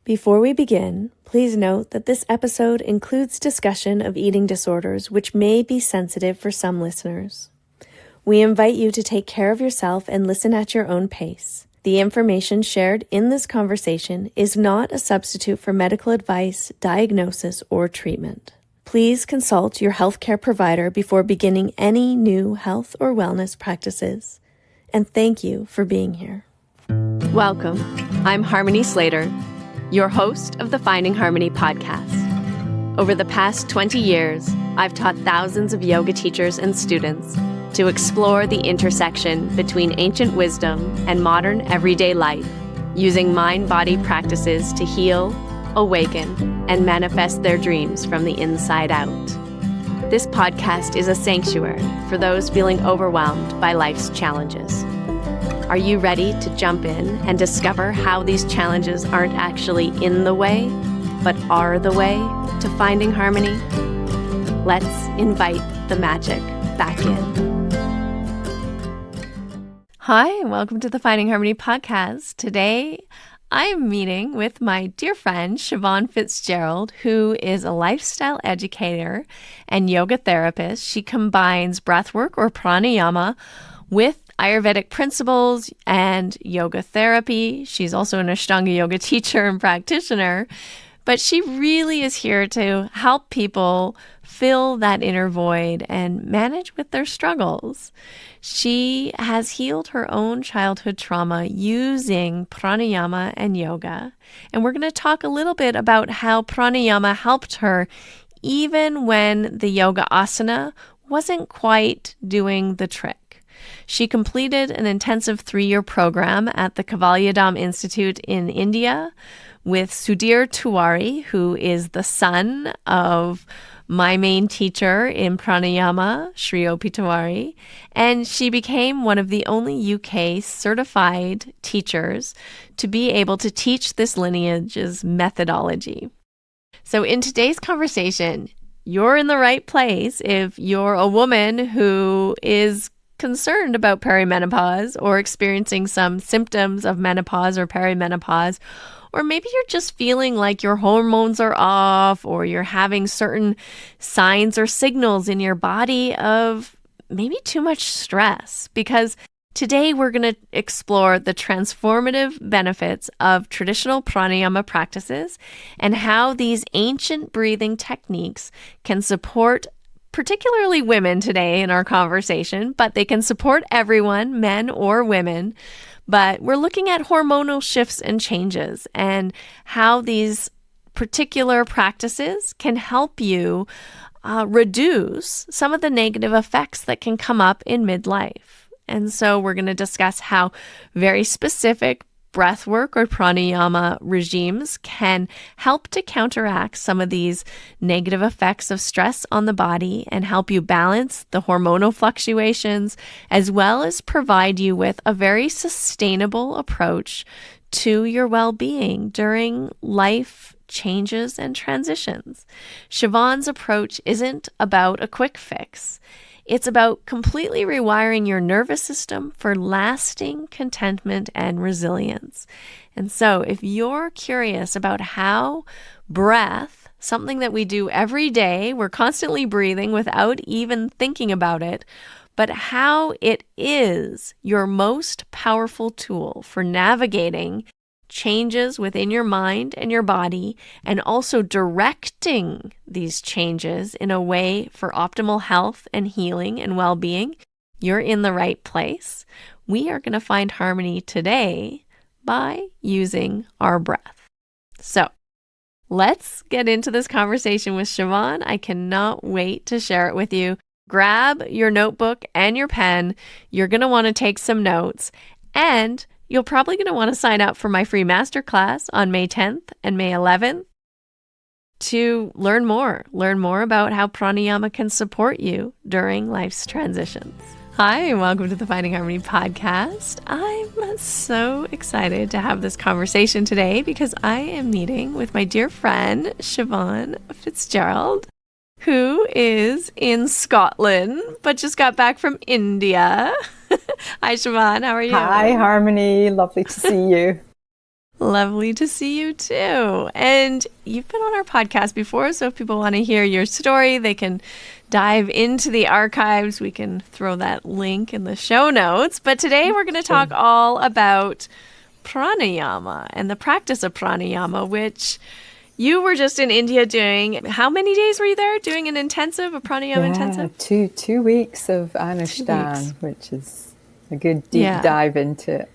Before we begin, please note that this episode includes discussion of eating disorders which may be sensitive for some listeners. We invite you to take care of yourself and listen at your own pace. The information shared in this conversation is not a substitute for medical advice, diagnosis, or treatment. Please consult your healthcare provider before beginning any new health or wellness practices. And thank you for being here. Welcome. I'm Harmony Slater, your host of the Finding Harmony podcast. Over the past 20 years, I've taught thousands of yoga teachers and students to explore the intersection between ancient wisdom and modern everyday life, using mind-body practices to heal, awaken, and manifest their dreams from the inside out. This podcast is a sanctuary for those feeling overwhelmed by life's challenges. Are you ready to jump in and discover how these challenges aren't actually in the way, but are the way to finding harmony? Let's invite the magic back in. Hi, and welcome to the Finding Harmony podcast. Today, I'm meeting with my dear friend, Siobhan Fitzgerald, who is a lifestyle educator and yoga therapist. She combines breathwork or pranayama with Ayurvedic principles and yoga therapy. She's also an Ashtanga yoga teacher and practitioner, but she really is here to help people fill that inner void and manage with their struggles. She has healed her own childhood trauma using pranayama and yoga, and we're going to talk a little bit about how pranayama helped her even when the yoga asana wasn't quite doing the trick. She completed an intensive 3-year program at the Kavalyadam Institute in India with Sudhir Tiwari, who is the son of my main teacher in pranayama, Shri O.P. Tiwari, and she became one of the only UK certified teachers to be able to teach this lineage's methodology. So in today's conversation, you're in the right place if you're a woman who is concerned about perimenopause or experiencing some symptoms of menopause or perimenopause, or maybe you're just feeling like your hormones are off or you're having certain signs or signals in your body of maybe too much stress. Because today we're going to explore the transformative benefits of traditional pranayama practices and how these ancient breathing techniques can support particularly women today in our conversation, but they can support everyone, men or women. But we're looking at hormonal shifts and changes and how these particular practices can help you reduce some of the negative effects that can come up in midlife. And so we're going to discuss how very specific breathwork or pranayama regimes can help to counteract some of these negative effects of stress on the body and help you balance the hormonal fluctuations, as well as provide you with a very sustainable approach to your well-being during life changes and transitions. Siobhan's approach isn't about a quick fix. It's about completely rewiring your nervous system for lasting contentment and resilience. And so if you're curious about how breath, something that we do every day, we're constantly breathing without even thinking about it, but how it is your most powerful tool for navigating changes within your mind and your body, and also directing these changes in a way for optimal health and healing and well-being, you're in the right place. We are going to find harmony today by using our breath. So let's get into this conversation with Siobhan. I cannot wait to share it with you. Grab your notebook and your pen. You're going to want to take some notes, and you're probably going to want to sign up for my free masterclass on May 10th and May 11th to learn more about how pranayama can support you during life's transitions. Hi, and welcome to the Finding Harmony podcast. I'm so excited to have this conversation today because I am meeting with my dear friend, Siobhan Fitzgerald, who is in Scotland, but just got back from India. Hi, Siobhan. How are you? Hi, Harmony. Lovely to see you. Lovely to see you too. And you've been on our podcast before, so if people want to hear your story, they can dive into the archives. We can throw that link in the show notes. But today we're going to talk all about pranayama and the practice of pranayama, which you were just in India doing. How many days were you there doing a pranayama intensive? 2 weeks of Anushthan, which is a good deep dive into it.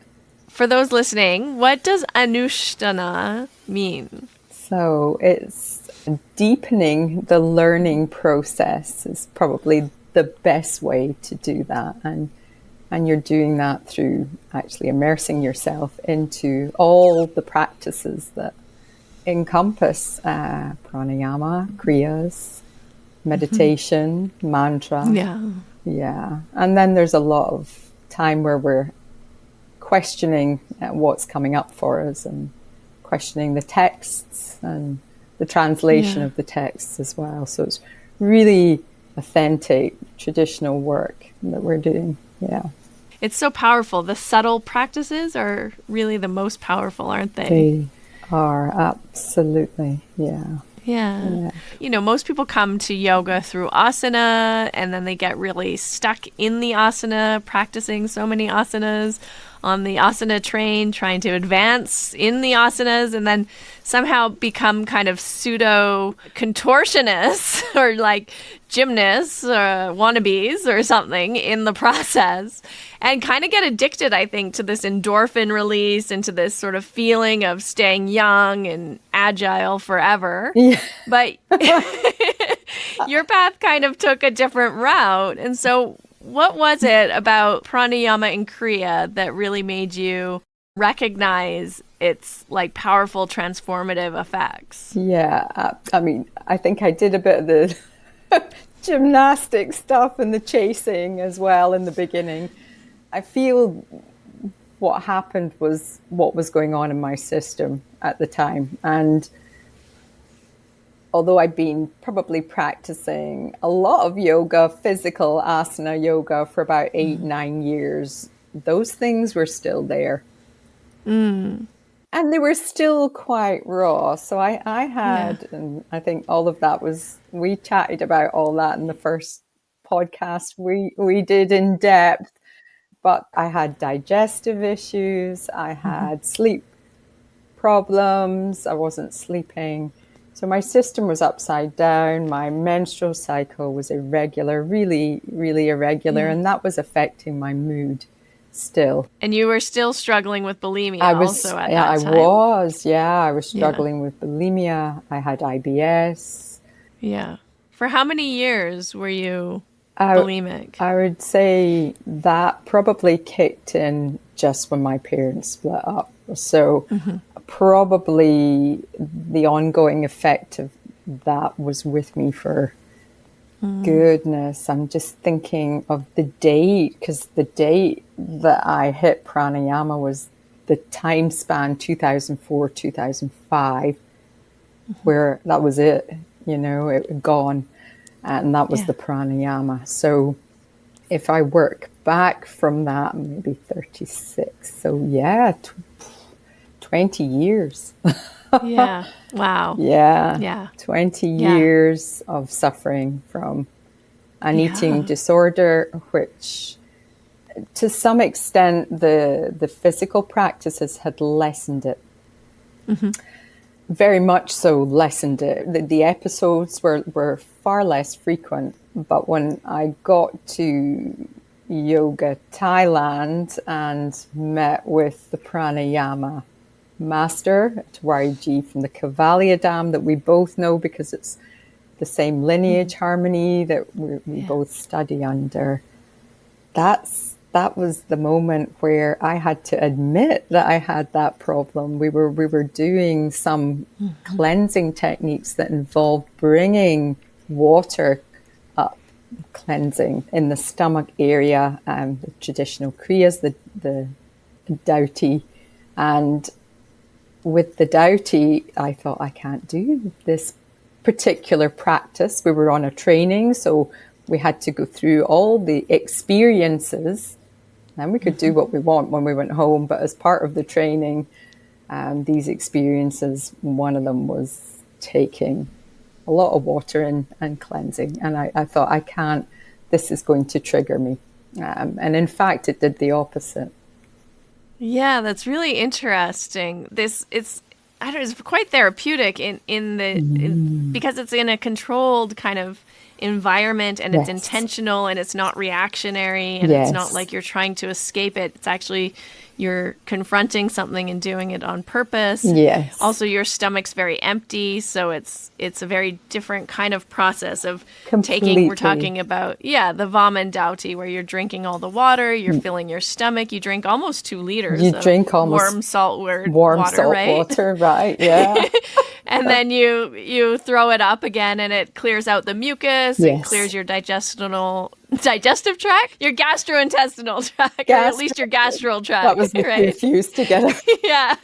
For those listening, what does Anushtana mean? So it's deepening the learning process is probably the best way to do that. And you're doing that through actually immersing yourself into all the practices that encompass pranayama, kriyas, meditation, mantra. Yeah. And then there's a lot of time where we're questioning what's coming up for us and questioning the texts and the translation of the texts as well. So it's really authentic, traditional work that we're doing. Yeah. It's so powerful. The subtle practices are really the most powerful, aren't they? They are, absolutely. Yeah. You know, most people come to yoga through asana and then they get really stuck in the asana, practicing so many asanas on the asana train, trying to advance in the asanas, and then somehow become kind of pseudo contortionists or like gymnasts or wannabes or something in the process, and kind of get addicted, I think, to this endorphin release and to this sort of feeling of staying young and agile forever. Yeah. But your path kind of took a different route. And so what was it about pranayama and kriya that really made you recognize its like powerful transformative effects? Yeah, I mean, I think I did a bit of the gymnastic stuff and the chasing as well in the beginning. I feel what happened was what was going on in my system at the time. And although I'd been probably practicing a lot of yoga, physical asana yoga for about 8-9 years, those things were still there. And they were still quite raw. So I had, and I think all of that was, we chatted about all that in the first podcast we did in depth. But I had digestive issues. I had sleep problems. I wasn't sleeping. So my system was upside down. My menstrual cycle was irregular, really, really irregular. And that was affecting my mood still. And you were still struggling with bulimia also at that time. I was struggling with bulimia. I had IBS. Yeah. For how many years were you bulimic? I would say that probably kicked in just when my parents split up. So probably the ongoing effect of that was with me for goodness. I'm just thinking of the date, because the date that I hit pranayama was the time span 2004, 2005, where that was it, you know, it had gone. And that was the pranayama. So if I work back from that, maybe 36. So 20 years. Yeah. Wow. Yeah. 20 years of suffering from an eating disorder, which to some extent the physical practices had lessened it. Very much so lessened it. The episodes were far less frequent. But when I got to Yoga Thailand and met with the pranayama master, Twariji from the Kavalia Dam, that we both know because it's the same lineage harmony that we both study under. That was the moment where I had to admit that I had that problem. We were doing some cleansing techniques that involved bringing water up, cleansing in the stomach area, the traditional kriyas, the dauti. And with the dauti, I thought, I can't do this particular practice. We were on a training, so we had to go through all the experiences, and we could do what we want when we went home. But as part of the training, these experiences. One of them was taking a lot of water and cleansing. And I thought, I can't, this is going to trigger me. And in fact, it did the opposite. Yeah, that's really interesting. I don't know, it's quite therapeutic because it's in a controlled kind of environment, and it's intentional, and it's not reactionary, and it's not like you're trying to escape it. It's actually you're confronting something and doing it on purpose. Yes. Also, your stomach's very empty, so it's a very different kind of process of Completely. we're talking about, the vomandauti, where you're drinking all the water, you're filling your stomach, you drink almost 2 liters of warm salt water, right? Yeah. And then you throw it up again, and it clears out the mucus, it clears your digestive tract, your gastrointestinal tract, or at least your gastral tract. That was confused together. Yeah.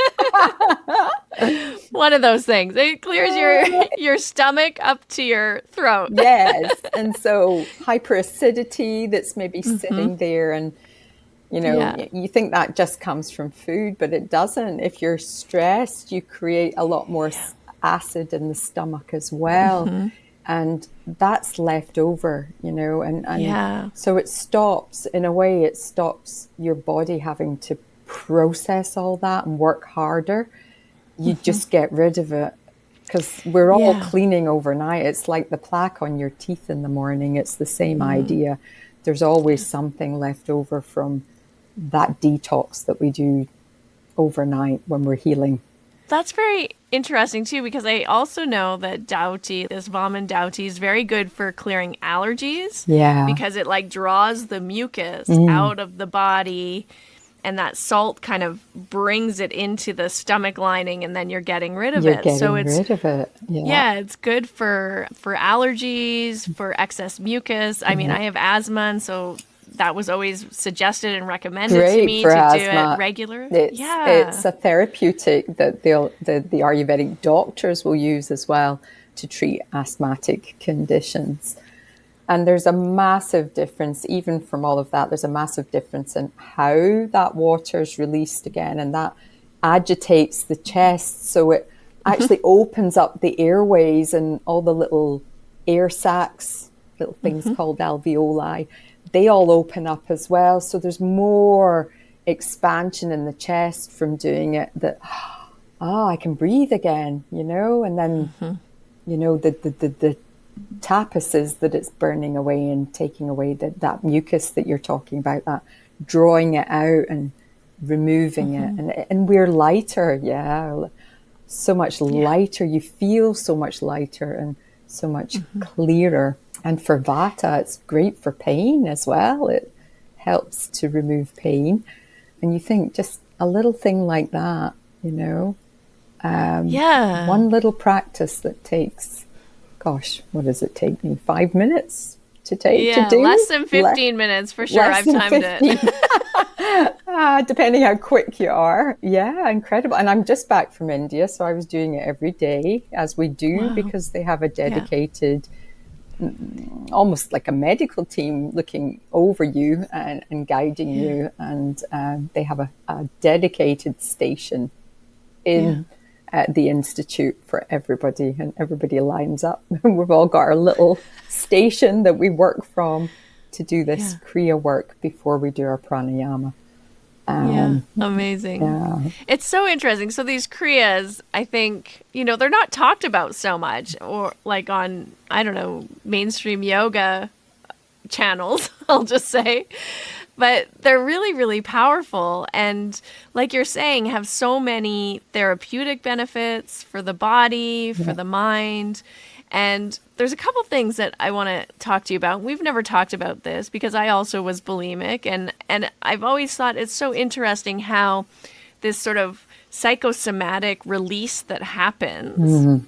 One of those things. It clears your stomach up to your throat. Yes. And so hyperacidity that's maybe sitting there, and you think that just comes from food, but it doesn't. If you're stressed, you create a lot more acid in the stomach as well. And that's left over, and so it stops your body having to process all that and work harder. You just get rid of it, because we're all cleaning overnight. It's like the plaque on your teeth in the morning. It's the same idea. There's always something left over from that detox that we do overnight when we're healing. That's very interesting too, because I also know that this vomandauti, is very good for clearing allergies. Yeah. Because it draws the mucus out of the body, and that salt kind of brings it into the stomach lining, and then you're getting rid of it. Yeah, it's good for allergies, for excess mucus. I mean, I have asthma, and so that was always suggested and recommended to me to do it regularly. It's a therapeutic that the Ayurvedic doctors will use as well to treat asthmatic conditions. And there's a massive difference, even from all of that, there's a massive difference in how that water is released again, and that agitates the chest. So it actually opens up the airways, and all the little air sacs, little things called alveoli, they all open up as well. So there's more expansion in the chest from doing it, that, I can breathe again, and then, the tapas is that it's burning away and taking away that mucus that you're talking about, that drawing it out and removing it. And we're lighter. Yeah. So much lighter. You feel so much lighter and so much clearer. And for Vata, it's great for pain as well. It helps to remove pain. And you think just a little thing like that, one little practice that takes, what does it take me? 5 minutes to do? Less than 15 minutes for sure. I've timed it. Depending how quick you are. Yeah, incredible. And I'm just back from India, so I was doing it every day, as we do, because they have a dedicated almost like a medical team looking over you and guiding you, and they have a dedicated station in the institute for everybody, and everybody lines up. We've all got our little station that we work from to do this kriya work before we do our pranayama. Amazing. It's so interesting. So these kriyas, I think, they're not talked about so much, or like on, I don't know, mainstream yoga channels, I'll just say. But they're really, really powerful. And like you're saying, have so many therapeutic benefits for the body, for the mind. And there's a couple things that I want to talk to you about. We've never talked about this because I also was bulimic. And I've always thought it's so interesting how this sort of psychosomatic release that happens,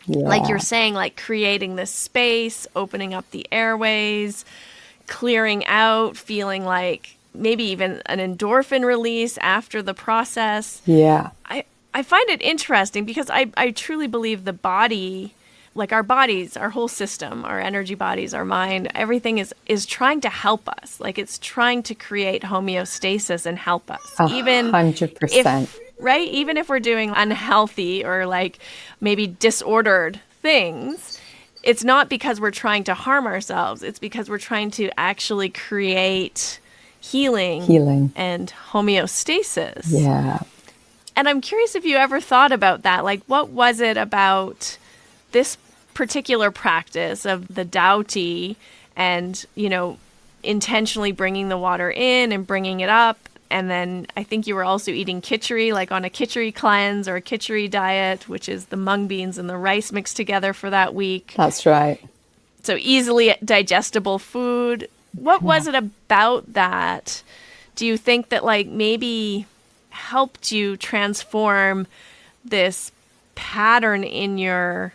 like you're saying, like creating this space, opening up the airways, clearing out, feeling like maybe even an endorphin release after the process. Yeah. I find it interesting because I truly believe the body, like our bodies, our whole system, our energy bodies, our mind, everything is trying to help us. Like it's trying to create homeostasis and help us. 100%. right? Even if we're doing unhealthy or like maybe disordered things, it's not because we're trying to harm ourselves. It's because we're trying to actually create healing and homeostasis. Yeah. And I'm curious if you ever thought about that. Like, what was it about this particular practice of the Tao Te and, you know, intentionally bringing the water in and bringing it up? And then I think you were also eating khichdi, like on a khichdi cleanse or a khichdi diet, which is the mung beans and the rice mixed together for that week. That's right. So easily digestible food. What was it about that? Do you think that like maybe helped you transform this pattern in your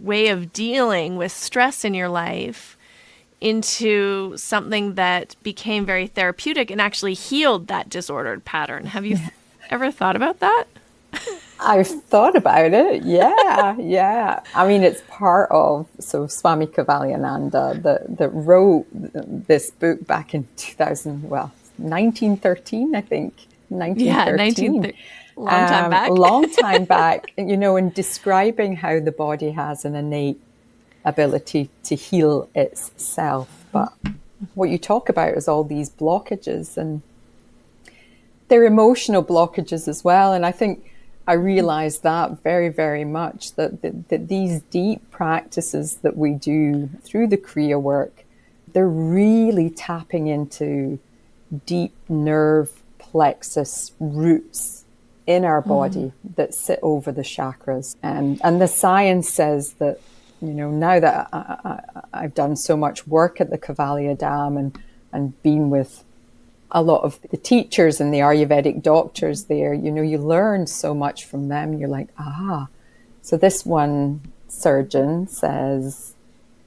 way of dealing with stress in your life into something that became very therapeutic and actually healed that disordered pattern? Have you ever thought about that? I've thought about it. Yeah, yeah. I mean, it's part of, so Swami Kavalayananda that wrote this book back in 1913, I think. 1913. Long time back. Long time back, you know, in describing how the body has an innate ability to heal itself. But what you talk about is all these blockages, and they're emotional blockages as well. And I think I realized that very, very much, that these deep practices that we do through the Kriya work, they're really tapping into deep nerve plexus roots in our body that sit over the chakras. And the science says that, you know, now that I've done so much work at the Kavalya Dam and been with a lot of the teachers and the Ayurvedic doctors there, you know, you learn so much from them. You're like, so this one surgeon says,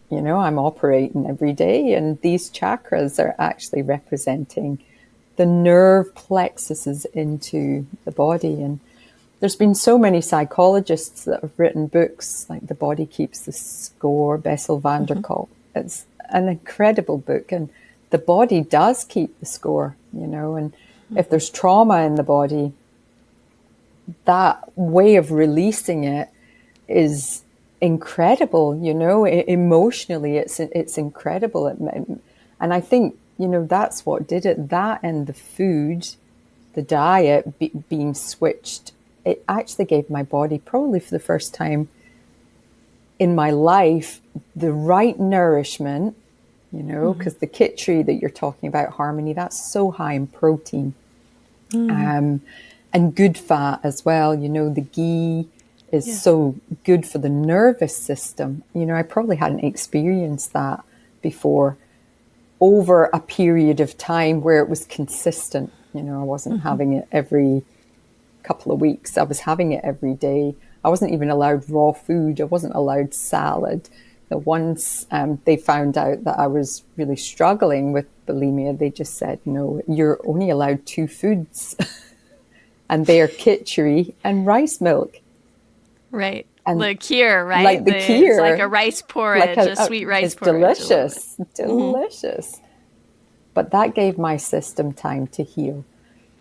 you know, I'm operating every day, and these chakras are actually representing the nerve plexuses into the body. And there's been so many psychologists that have written books like The Body Keeps the Score, Bessel van der Kolk. It's an incredible book, and the body does keep the score, you know, and if there's trauma in the body, that way of releasing it is incredible, you know, emotionally it's incredible. And I think, you know, that's what did it, that and the food, the diet being switched, it actually gave my body, probably for the first time in my life, the right nourishment, you know, because the khichdi that you're talking about, Harmony, that's so high in protein and good fat as well. You know, the ghee is so good for the nervous system. You know, I probably hadn't experienced that before over a period of time where it was consistent. You know, I wasn't having it every couple of weeks. I was having it every day. I wasn't even allowed raw food. I wasn't allowed salad. Once they found out that I was really struggling with bulimia, they just said, no, you're only allowed 2 foods. And they are khichdi and rice milk. Right. And the kheer, right? Like the kheer. It's like a rice porridge, like a sweet rice porridge. Delicious, delicious. But that gave my system time to heal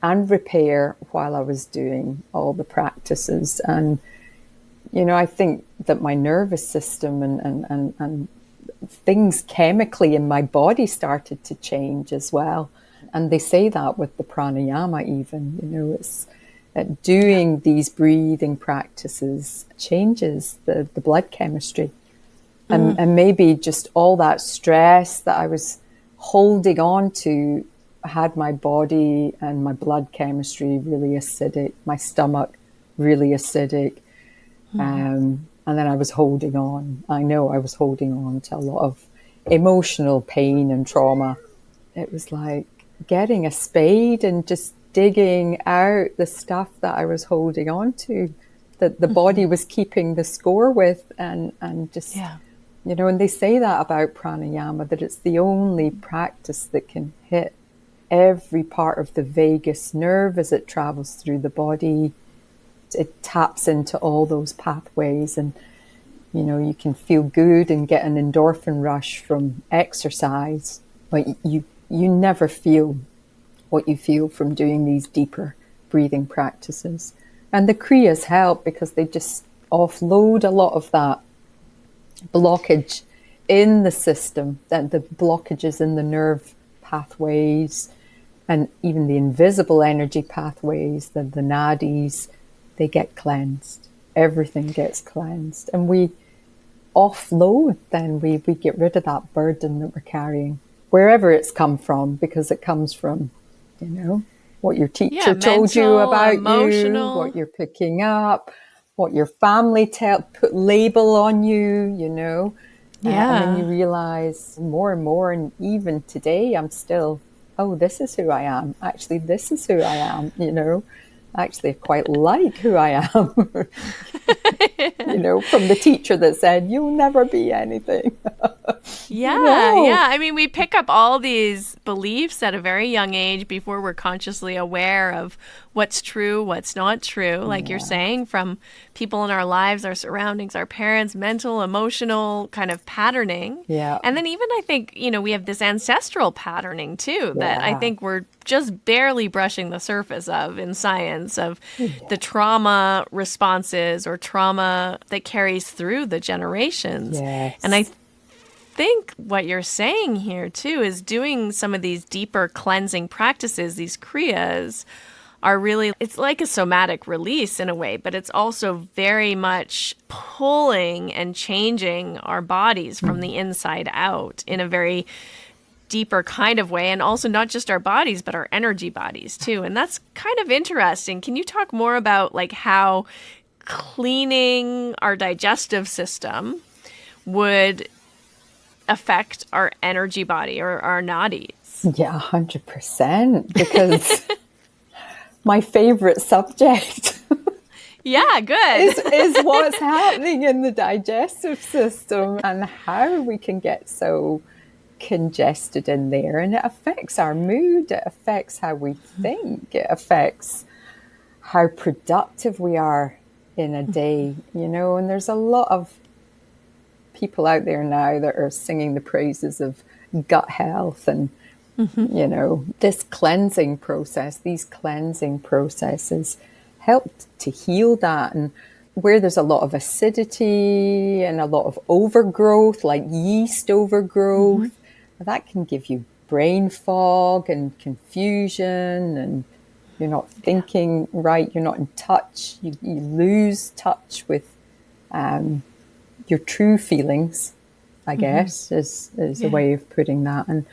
and repair while I was doing all the practices. And you know, I think that my nervous system and things chemically in my body started to change as well. And they say that with the pranayama even, you know, it's doing these breathing practices changes the blood chemistry. And maybe just all that stress that I was holding on to had my body and my blood chemistry really acidic, my stomach really acidic. And then I was holding on. I know I was holding on to a lot of emotional pain and trauma. It was like getting a spade and just digging out the stuff that I was holding on to, that the body was keeping the score with, and just, you know, and they say that about pranayama, that it's the only practice that can hit every part of the vagus nerve as it travels through the body. It taps into all those pathways, and you know, you can feel good and get an endorphin rush from exercise, but you never feel what you feel from doing these deeper breathing practices. And the kriyas help because they just offload a lot of that blockage in the system, that the blockages in the nerve pathways and even the invisible energy pathways, the nadis, they get cleansed. Everything gets cleansed. And we offload, then we get rid of that burden that we're carrying, wherever it's come from, because it comes from, what your teacher told you about emotional. You, what you're picking up, what your family put label on you, and then you realize more and more, and even today I'm still, this is who I am. Actually, this is who I am, Actually, I quite like who I am, from the teacher that said, you'll never be anything. Yeah. I mean, we pick up all these beliefs at a very young age before we're consciously aware of what's true, what's not true, like you're saying, from people in our lives, our surroundings, our parents, mental, emotional kind of patterning. Yeah. And then even I think, we have this ancestral patterning too, that I think we're just barely brushing the surface of in science, of the trauma responses or trauma that carries through the generations. Yes. And I think what you're saying here too is doing some of these deeper cleansing practices, these kriyas, are really, it's like a somatic release in a way, but it's also very much pulling and changing our bodies from the inside out in a very deeper kind of way. And also not just our bodies, but our energy bodies too. And that's kind of interesting. Can you talk more about like how cleaning our digestive system would affect our energy body or our nadis? Yeah, 100%. Because my favorite subject yeah, good. is what's happening in the digestive system and how we can get so congested in there. And it affects our mood, it affects how we think, it affects how productive we are in a day, and there's a lot of people out there now that are singing the praises of gut health and this cleansing process. These cleansing processes help to heal that. And where there's a lot of acidity and a lot of overgrowth, like yeast overgrowth, that can give you brain fog and confusion, and you're not thinking right, you're not in touch, you lose touch with your true feelings, I guess, is a way of putting that. And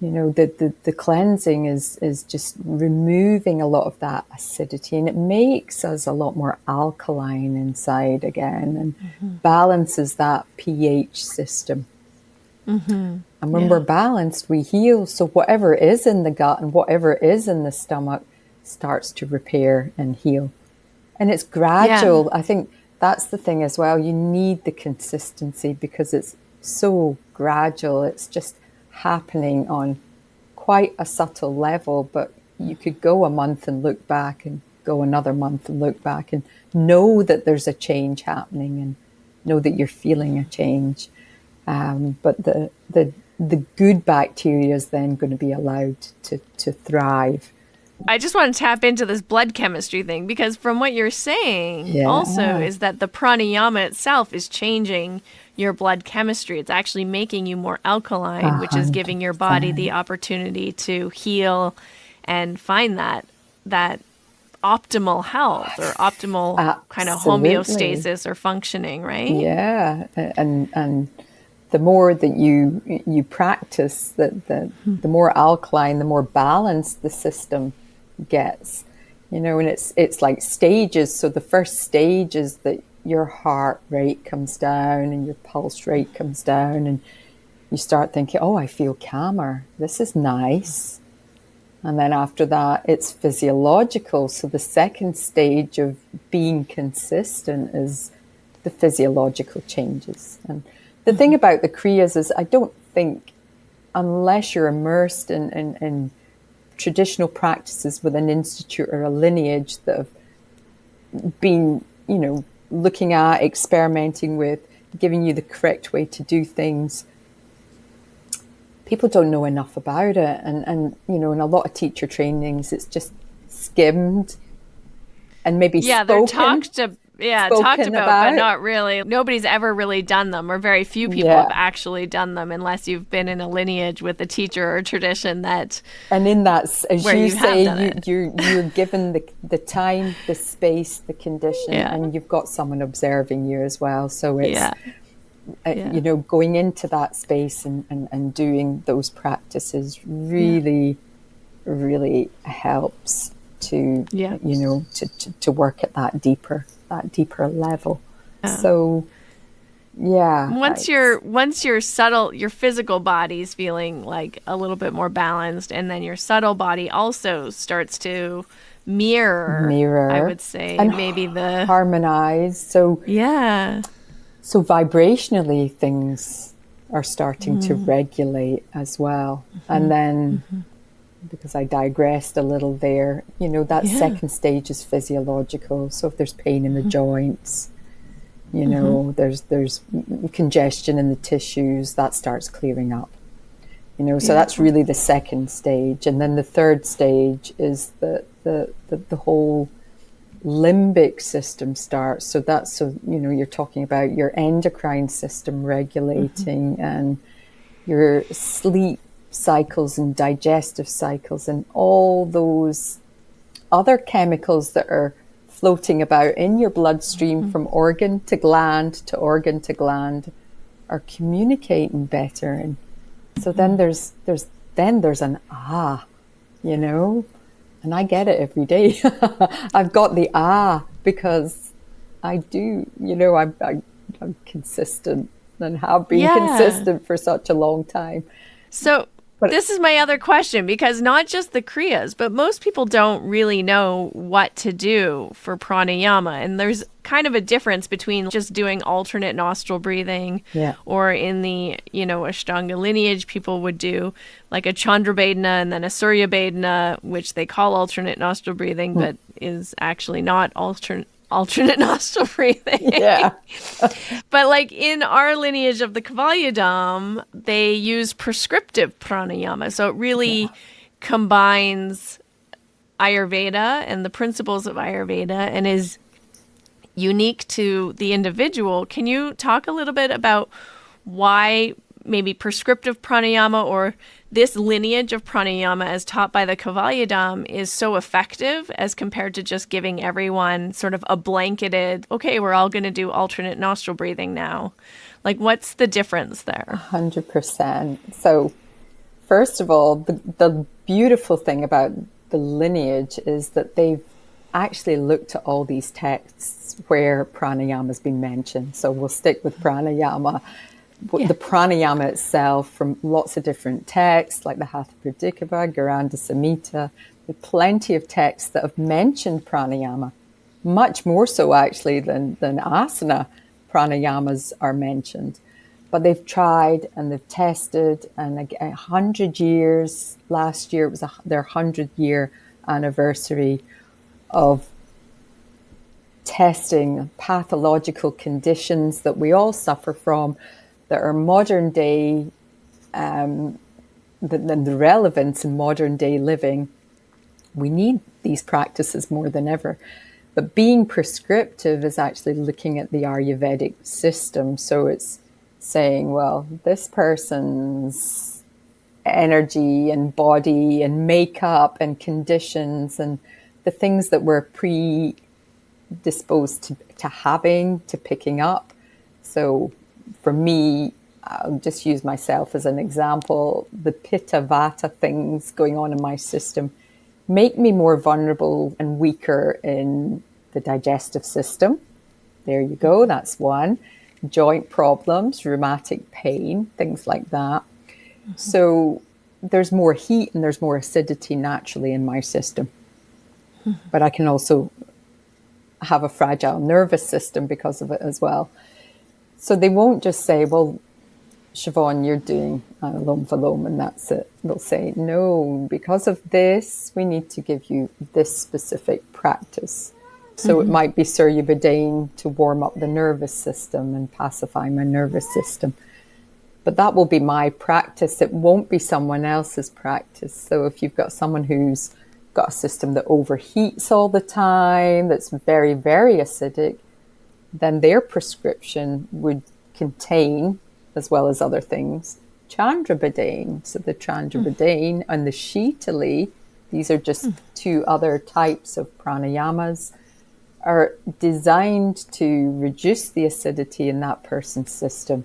the cleansing is just removing a lot of that acidity, and it makes us a lot more alkaline inside again, and balances that pH system. And when we're balanced, we heal. So whatever is in the gut and whatever is in the stomach starts to repair and heal. And it's gradual. I think that's the thing as well. You need the consistency because it's so gradual. It's just happening on quite a subtle level, but you could go a month and look back and go another month and look back and know that there's a change happening and know that you're feeling a change. But the good bacteria is then going to be allowed to thrive. I just want to tap into this blood chemistry thing, because from what you're saying also is that the pranayama itself is changing your blood chemistry. It's actually making you more alkaline, which is giving your body the opportunity to heal and find that optimal health or optimal kind of homeostasis or functioning, right? Yeah. And the more that you practice, the more alkaline, the more balanced the system gets, and it's like stages. So the first stage is that your heart rate comes down and your pulse rate comes down, and you start thinking, I feel calmer, this is nice. And then after that, it's physiological. So the second stage of being consistent is the physiological changes. And the thing about the kriyas is, I don't think, unless you're immersed in traditional practices with an institute or a lineage that have been, looking at, experimenting with, giving you the correct way to do things, people don't know enough about it. And in a lot of teacher trainings, it's just skimmed and maybe they're talked about, but not really. Nobody's ever really done them, or very few people have actually done them, unless you've been in a lineage with a teacher or tradition that. And in that, as you say, you're given the time, the space, the condition, and you've got someone observing you as well. So it's going into that space and doing those practices really, really helps to to work at that deeper level. So once your subtle, your physical body's feeling like a little bit more balanced, and then your subtle body also starts to mirror, I would say, and maybe the harmonize. So vibrationally things are starting to regulate as well. And then because I digressed a little there, that second stage is physiological. So if there's pain in the joints, there's congestion in the tissues, that starts clearing up. So that's really the second stage. And then the third stage is the whole limbic system starts. So you're talking about your endocrine system regulating and your sleep cycles and digestive cycles and all those other chemicals that are floating about in your bloodstream from organ to gland are communicating better. And so then there's an and I get it every day. I've got the because I do, I'm consistent and have been consistent for such a long time. So this is my other question, because not just the kriyas, but most people don't really know what to do for pranayama. And there's kind of a difference between just doing alternate nostril breathing, or in the, Ashtanga lineage, people would do like a Chandrabhedana and then a Suryabhedana, which they call alternate nostril breathing, but is actually not alternate nostril breathing. But like in our lineage of the Kavalyadam, they use prescriptive pranayama. So it really combines Ayurveda and the principles of Ayurveda and is unique to the individual. Can you talk a little bit about why maybe prescriptive pranayama, or this lineage of pranayama as taught by the Kavalyadam, is so effective as compared to just giving everyone sort of a blanketed, okay, we're all going to do alternate nostril breathing now? Like, what's the difference there? 100%. So first of all, the beautiful thing about the lineage is that they've actually looked at all these texts where pranayama has been mentioned. So we'll stick with pranayama. The pranayama itself, from lots of different texts like the Hatha Pradikapa, Garanda Samhita, with plenty of texts that have mentioned pranayama, much more so actually than asana pranayamas are mentioned. But they've tried and they've tested, and 100 years, last year it was their 100-year anniversary of testing pathological conditions that we all suffer from, that are modern day, the relevance in modern day living. We need these practices more than ever. But being prescriptive is actually looking at the Ayurvedic system. So it's saying, well, this person's energy and body and makeup and conditions and the things that we're predisposed to having, to picking up. So for me, I'll just use myself as an example. The pitta vata things going on in my system make me more vulnerable and weaker in the digestive system. There you go, that's one. Joint problems, rheumatic pain, things like that. Mm-hmm. So there's more heat and there's more acidity naturally in my system. Mm-hmm. But I can also have a fragile nervous system because of it as well. So they won't just say, well, Siobhan, you're doing Anulom Vilom and that's it. They'll say, no, because of this, we need to give you this specific practice. So it might be Surya Bhadane to warm up the nervous system and pacify my nervous system. But that will be my practice. It won't be someone else's practice. So if you've got someone who's got a system that overheats all the time, that's very, very acidic, then their prescription would contain, as well as other things, chandrabadane. So the chandrabadane and the shitali, these are just two other types of pranayamas, are designed to reduce the acidity in that person's system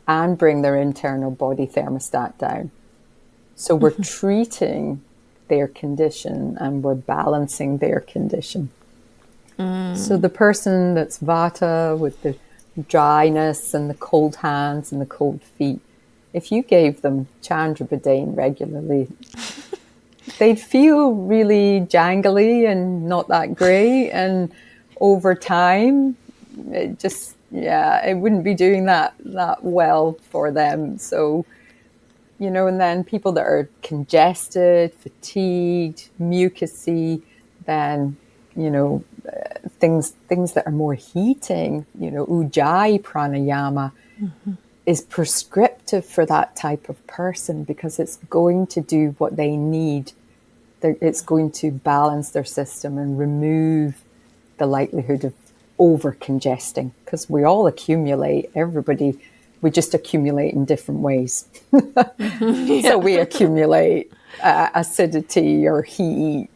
and bring their internal body thermostat down. So we're treating their condition and we're balancing their condition. So the person that's vata with the dryness and the cold hands and the cold feet, if you gave them chandrabadane regularly, they'd feel really jangly and not that great. And over time, it just, it wouldn't be doing that well for them. So, and then people that are congested, fatigued, mucousy, then, things that are more heating, ujjayi pranayama is prescriptive for that type of person because it's going to do what they need. It's going to balance their system and remove the likelihood of over congesting, because we all accumulate, we just accumulate in different ways. So we accumulate acidity or heat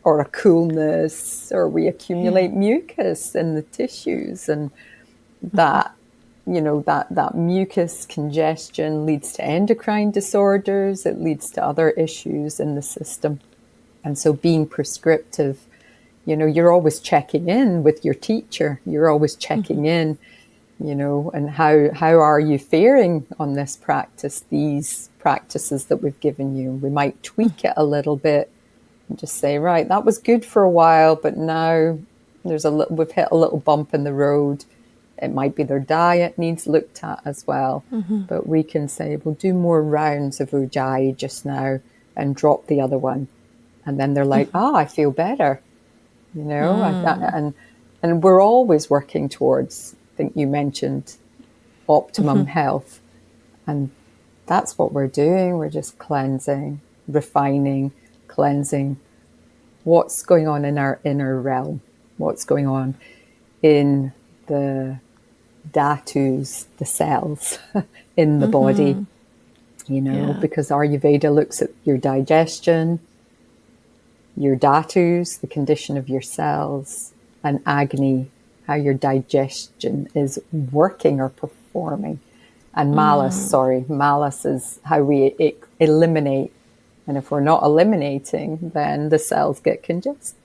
or a coolness, or we accumulate mucus in the tissues, and that that mucus congestion leads to endocrine disorders. It leads to other issues in the system. And so being prescriptive, you're always checking in with your teacher. You're always checking in, and how are you faring on this practice, these practices that we've given you. We might tweak it a little bit and just say, right, that was good for a while, but now we've hit a little bump in the road. It might be their diet needs looked at as well. But we can say, we'll do more rounds of ujjayi just now and drop the other one. And then they're like, I feel better, and we're always working towards, I think you mentioned, optimum health. And that's what we're doing. We're just cleansing, refining, cleansing what's going on in our inner realm, what's going on in the dhatus, the cells in the body, because Ayurveda looks at your digestion, your dhatus, the condition of your cells, and Agni, how your digestion is working or performing. And malas is how we eliminate. And if we're not eliminating, then the cells get congested.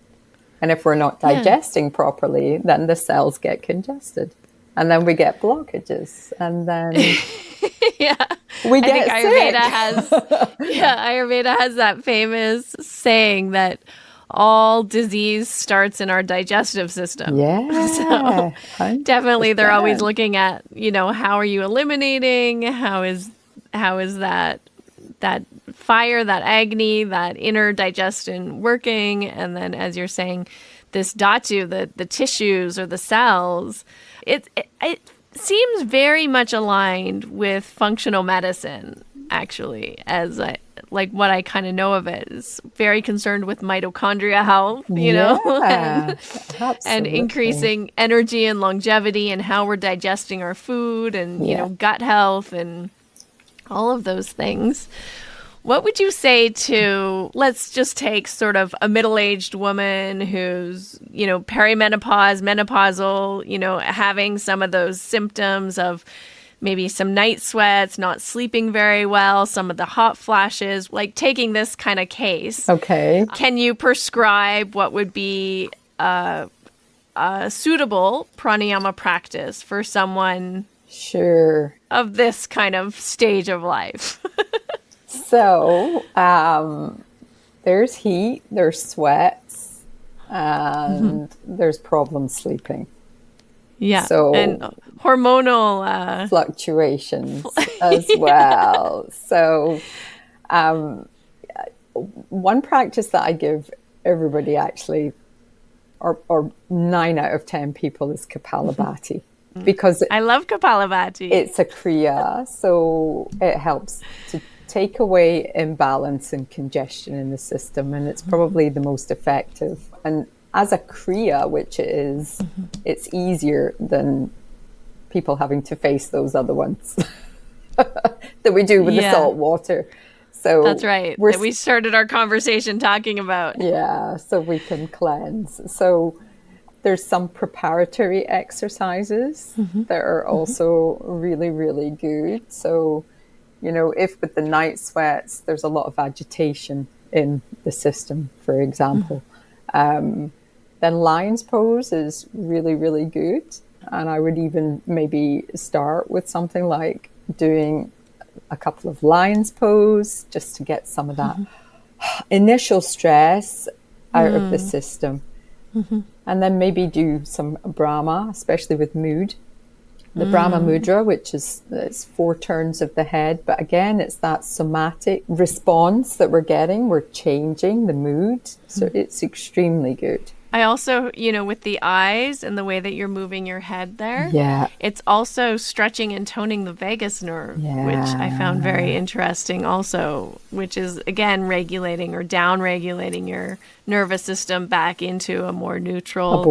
And if we're not digesting properly, then the cells get congested. And then we get blockages. And then we get sick. Ayurveda has that famous saying that all disease starts in our digestive system. Yeah. So definitely they're always looking at, how are you eliminating? How is that fire, that Agni, that inner digestion working? And then, as you're saying, this dhatu, the tissues or the cells, it seems very much aligned with functional medicine, actually, as what I kind of know of it is very concerned with mitochondria health, and increasing energy and longevity and how we're digesting our food and, gut health and all of those things. What would you say to, let's just take sort of a middle-aged woman who's, perimenopause, menopausal, having some of those symptoms of maybe some night sweats, not sleeping very well, some of the hot flashes, like taking this kind of case. Okay. Can you prescribe what would be a suitable pranayama practice for someone of this kind of stage of life? So there's heat, there's sweats, and there's problems sleeping. Yeah. So, and hormonal fluctuations as well. So one practice that I give everybody actually, or 9 out of 10 people, is Kapalabhati. Because I love Kapalabhati. It's a kriya, so it helps to take away imbalance and congestion in the system, and it's probably the most effective. And as a kriya, which it is, it's easier than people having to face those other ones that we do with the salt water. So that's right. That we started our conversation talking about. Yeah, so we can cleanse. So there's some preparatory exercises that are also really, really good. So, you know, if with the night sweats, there's a lot of agitation in the system, for example, then lion's pose is really, really good. And I would even maybe start with something like doing a couple of lion's pose just to get some of that initial stress out of the system. And then maybe do some Brahma, especially with mood. The Brahma Mudra, which is it's 4 turns of the head. But again, it's that somatic response that we're getting. We're changing the mood. So it's extremely good. I also, you know, with the eyes and the way that you're moving your head there, it's also stretching and toning the vagus nerve, which I found very interesting also, which is, again, regulating or down regulating your nervous system back into a more neutral.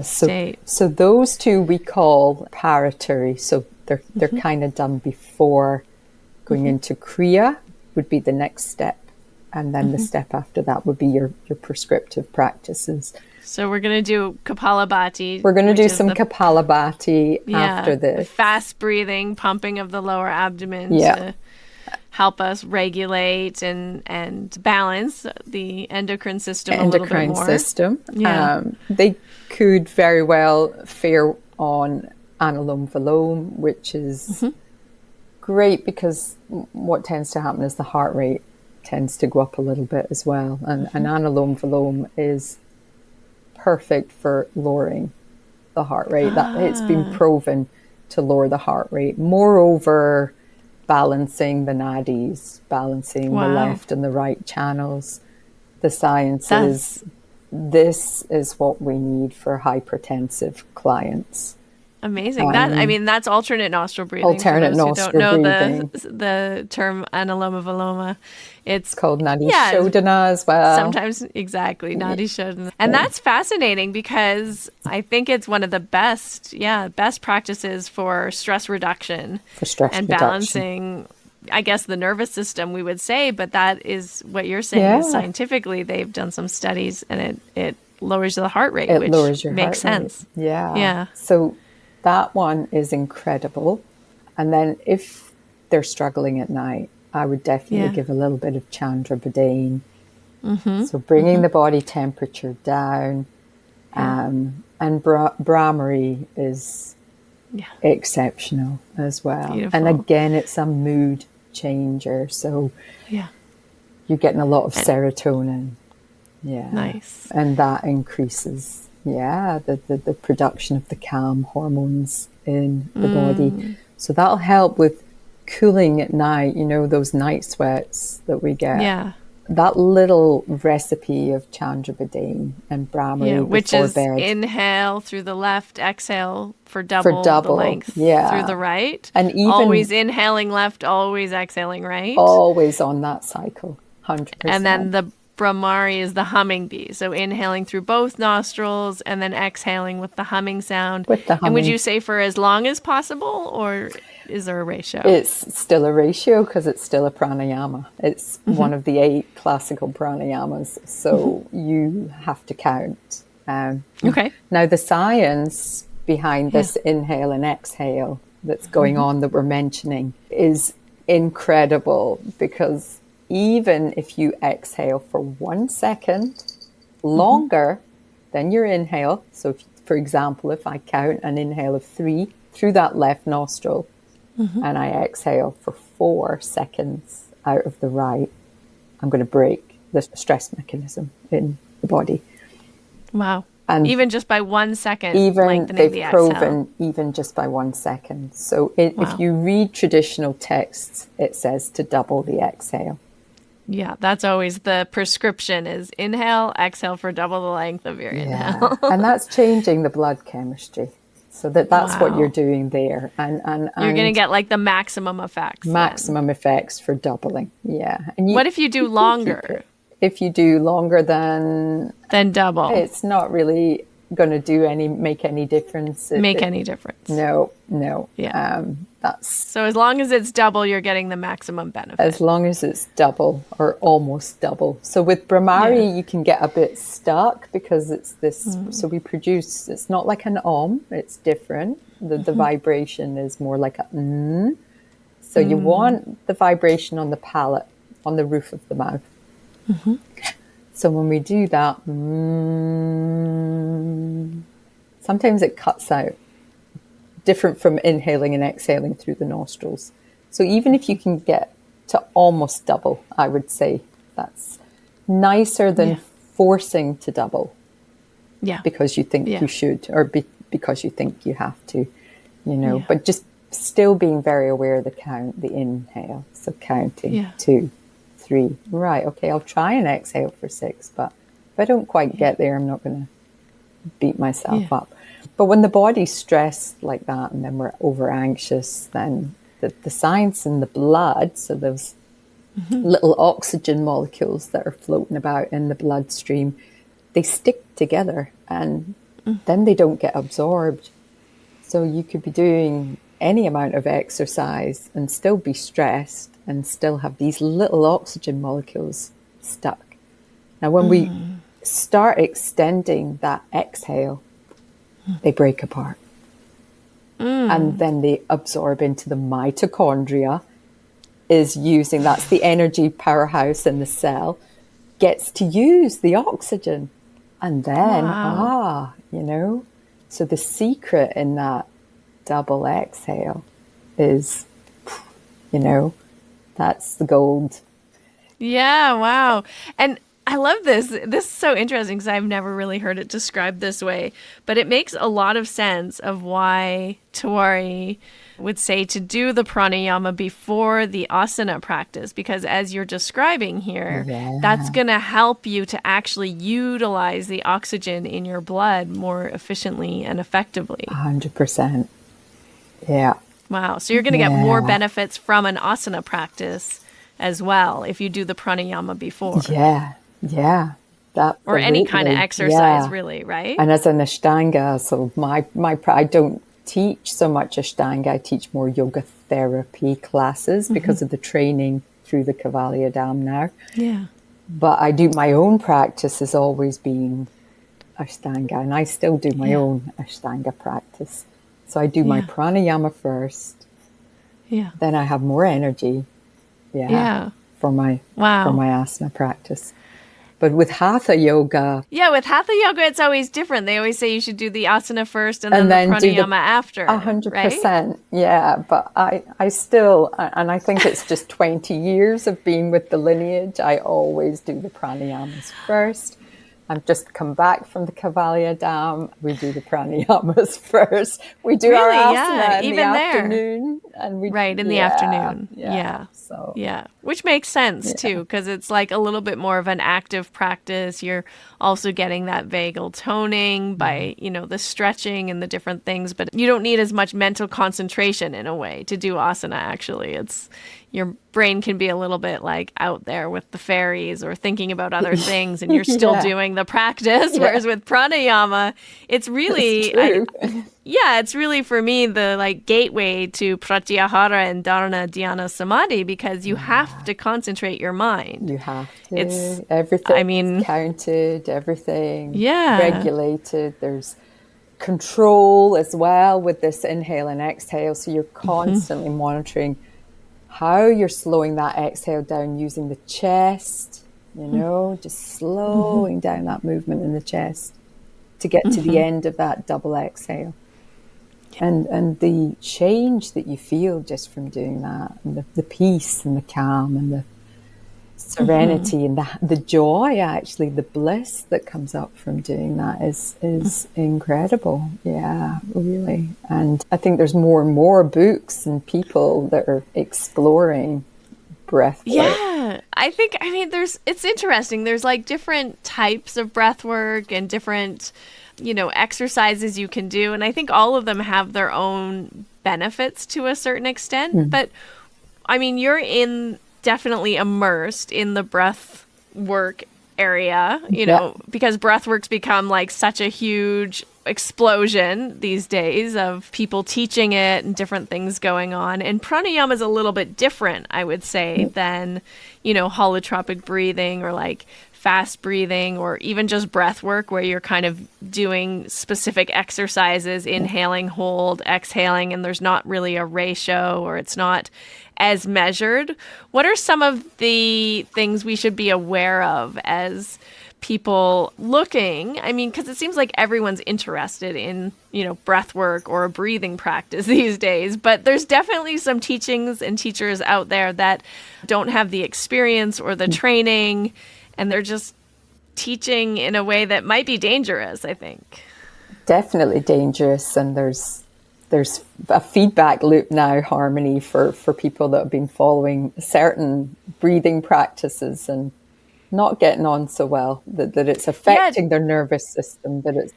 State. So those two we call paratory. So they're kind of done before going into kriya would be the next step. And then the step after that would be your prescriptive practices. So we're going to do Kapalabhati. We're going to do some Kapalabhati after this. Fast breathing, pumping of the lower abdomen to help us regulate and balance the endocrine system a little bit more. They could very well fare on Anulom Vilom, which is great because what tends to happen is the heart rate tends to go up a little bit as well. And Anulom Vilom is perfect for lowering the heart rate. That it's been proven to lower the heart rate. Moreover, balancing the nadis, balancing the left and the right channels. The science is this is what we need for hypertensive clients. Amazing. That's alternate nostril breathing. Alternate nostril breathing. The term Anuloma Viloma. It's called Nadi Shodhana as well. Sometimes, exactly, Nadi Shodhana. And that's fascinating because I think it's one of the best practices for stress reduction. Balancing, I guess, the nervous system, we would say, but that is what you're saying is scientifically they've done some studies and it lowers the heart rate, which makes sense. Yeah. So that one is incredible. And then if they're struggling at night, I would definitely give a little bit of Chandra Bodhana. So bringing the body temperature down. And Brahmari is exceptional as well. Beautiful. And again, it's a mood changer. So you're getting a lot of serotonin. Yeah. Nice. And that increases the production of the calm hormones in the body. So that'll help with cooling at night, you know, those night sweats that we get. Yeah. That little recipe of Chandra Bodhana and Brahmari which is bed. Inhale through the left, exhale for double the length through the right. And even always inhaling left, always exhaling right. Always on that cycle, 100%. And then the Brahmari is the humming bee. So inhaling through both nostrils and then exhaling with the humming sound. And would you say for as long as possible, or is there a ratio? It's still a ratio because it's still a pranayama. It's one of the 8 classical pranayamas. So you have to count. Now the science behind this inhale and exhale that's going on that we're mentioning is incredible, because even if you exhale for 1 second longer than your inhale, so if, for example, if I count an inhale of 3 through that left nostril and I exhale for 4 seconds out of the right, I'm going to break the stress mechanism in the body. Wow. And even just by 1 second, they've proven even just by 1 second. So if you read traditional texts, it says to double the exhale. Yeah, that's always the prescription is inhale, exhale for double the length of your inhale. And that's changing the blood chemistry. So that's what Wow. you're doing there. And You're going to get like the maximum effects. maximum effects for doubling. Yeah. And What if you do can keep longer? it. If you do longer than Double. it's not really going to make any difference. Any difference. No. Yeah. That's So as long as it's double, you're getting the maximum benefit. as long as it's double or almost double. So with Brahmari, you can get a bit stuck because it's this. So we produce. It's not like an It's different. The vibration is more like a. So you want the vibration on the palate, on the roof of the mouth. So when we do that, sometimes it cuts out, different from inhaling and exhaling through the nostrils. So even if you can get to almost double, I would say that's nicer than forcing to double. Yeah. Because you think you should, or because you think you have to, but just still being very aware of the inhale. So counting 2, 3. Right. Okay. I'll try and exhale for 6, but if I don't quite get there, I'm not going to beat myself up. But when the body's stressed like that, and then we're over anxious, then the science in the blood, so those little oxygen molecules that are floating about in the bloodstream, they stick together and then they don't get absorbed. So you could be doing any amount of exercise and still be stressed and still have these little oxygen molecules stuck. Now, when we start extending that exhale, they break apart. And then they absorb into the mitochondria, that's the energy powerhouse in the cell, gets to use the oxygen. And then, so the secret in that double exhale is, that's the gold. Yeah, wow. And I love this. This is so interesting because I've never really heard it described this way, but it makes a lot of sense of why Tawari would say to do the pranayama before the asana practice, because as you're describing here, that's going to help you to actually utilize the oxygen in your blood more efficiently and effectively. 100%. Yeah. Wow. So you're going to get more benefits from an asana practice as well if you do the pranayama before. Yeah. Or any kind of exercise, really, right? And as an Ashtanga, so I don't teach so much Ashtanga. I teach more yoga therapy classes because of the training through the Kavalya Dham now. Yeah. But I do my own practice has always been Ashtanga, and I still do my own Ashtanga practice. So I do my pranayama first. Yeah. Then I have more energy. For my asana practice. But with hatha yoga... Yeah, with hatha yoga, it's always different. They always say you should do the asana first and then the pranayama after. 100%, right? Yeah. But I still, and I think it's just 20 years of being with the lineage, I always do the pranayamas first. I've just come back from the Kavalya Dham. We do the pranayamas first. We do our asana in the afternoon. And in the afternoon. Yeah. So, which makes sense too, because it's like a little bit more of an active practice. You're also getting that vagal toning by, the stretching and the different things, but you don't need as much mental concentration in a way to do asana, actually. It's your brain can be a little bit like out there with the fairies or thinking about other things, and you're still doing the practice. Whereas with pranayama, it's really, it's really for me the like gateway to pratyahara and dharana dhyana samadhi, because you have to concentrate your mind. You have to. It's everything. Counted, everything regulated. There's control as well with this inhale and exhale. So you're constantly monitoring how you're slowing that exhale down using the chest, just slowing down that movement in the chest to get to the end of that double exhale. And the change that you feel just from doing that, and the peace and the calm and the serenity and the joy, actually, the bliss that comes up from doing that is incredible. Yeah, really. And I think there's more and more books and people that are exploring breath work. Yeah, it's interesting. There's like different types of breath work and different exercises you can do. And I think all of them have their own benefits to a certain extent. But I mean, you're definitely immersed in the breath work area, because breath work's become like such a huge explosion these days of people teaching it and different things going on. And pranayama is a little bit different, I would say, than, holotropic breathing or like fast breathing or even just breath work where you're kind of doing specific exercises, inhaling, hold, exhaling, and there's not really a ratio or it's not as measured. What are some of the things we should be aware of as people looking? I mean, because it seems like everyone's interested in, breath work or a breathing practice these days, but there's definitely some teachings and teachers out there that don't have the experience or the training, and they're just teaching in a way that might be dangerous, I think. Definitely dangerous. And there's a feedback loop now, Harmony, for people that have been following certain breathing practices and not getting on so well, that it's affecting their nervous system, that it's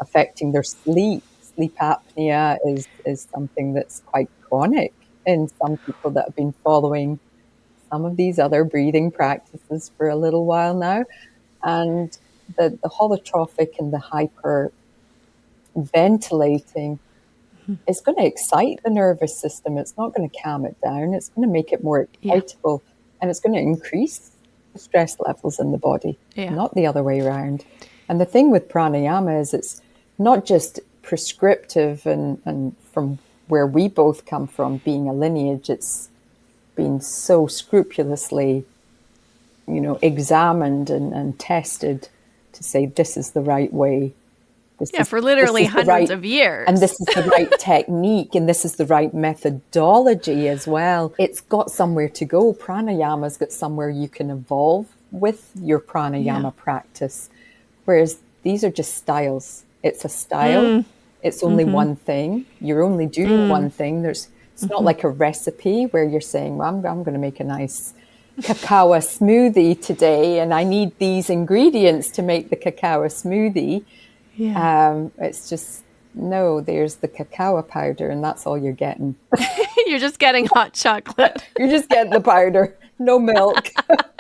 affecting their sleep. Sleep apnea is something that's quite chronic in some people that have been following some of these other breathing practices for a little while now. And the holotropic and the hyper ventilating is going to excite the nervous system. It's not going to calm it down. It's going to make it more excitable, and it's going to increase the stress levels in the body, not the other way around. And the thing with pranayama is it's not just prescriptive, and from where we both come from, being a lineage, it's been so scrupulously, examined and tested to say this is the right way. For literally hundreds of years. And this is the right technique, and this is the right methodology as well. It's got somewhere to go. Pranayama's got somewhere you can evolve with your pranayama practice. Whereas these are just styles. It's a style. It's only one thing. You're only doing one thing. It's not like a recipe where you're saying, well, I'm going to make a nice cacao smoothie today, and I need these ingredients to make the cacao smoothie. It's just, no, there's the cacao powder, and that's all you're getting. You're just getting hot chocolate. You're just getting the powder. No milk.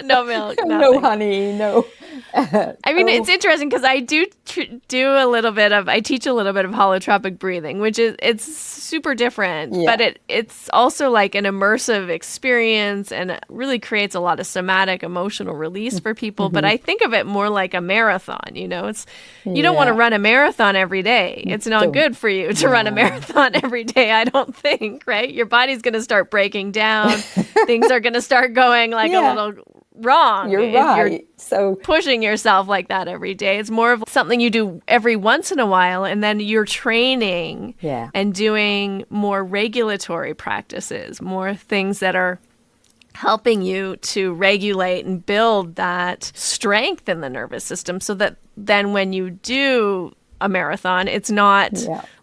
No milk. No honey. No. I mean, it's interesting because I do I teach a little bit of holotropic breathing, which it's super different, but it's also like an immersive experience, and it really creates a lot of somatic emotional release for people. But I think of it more like a marathon, you don't want to run a marathon every day. It's not good for you to run a marathon every day, I don't think, right? Your body's going to start breaking down. Things are going to start going like a little wrong. You're right. You're so pushing yourself like that every day. It's more of something you do every once in a while, and then you're training and doing more regulatory practices, more things that are helping you to regulate and build that strength in the nervous system, so that then when you do a marathon, it's not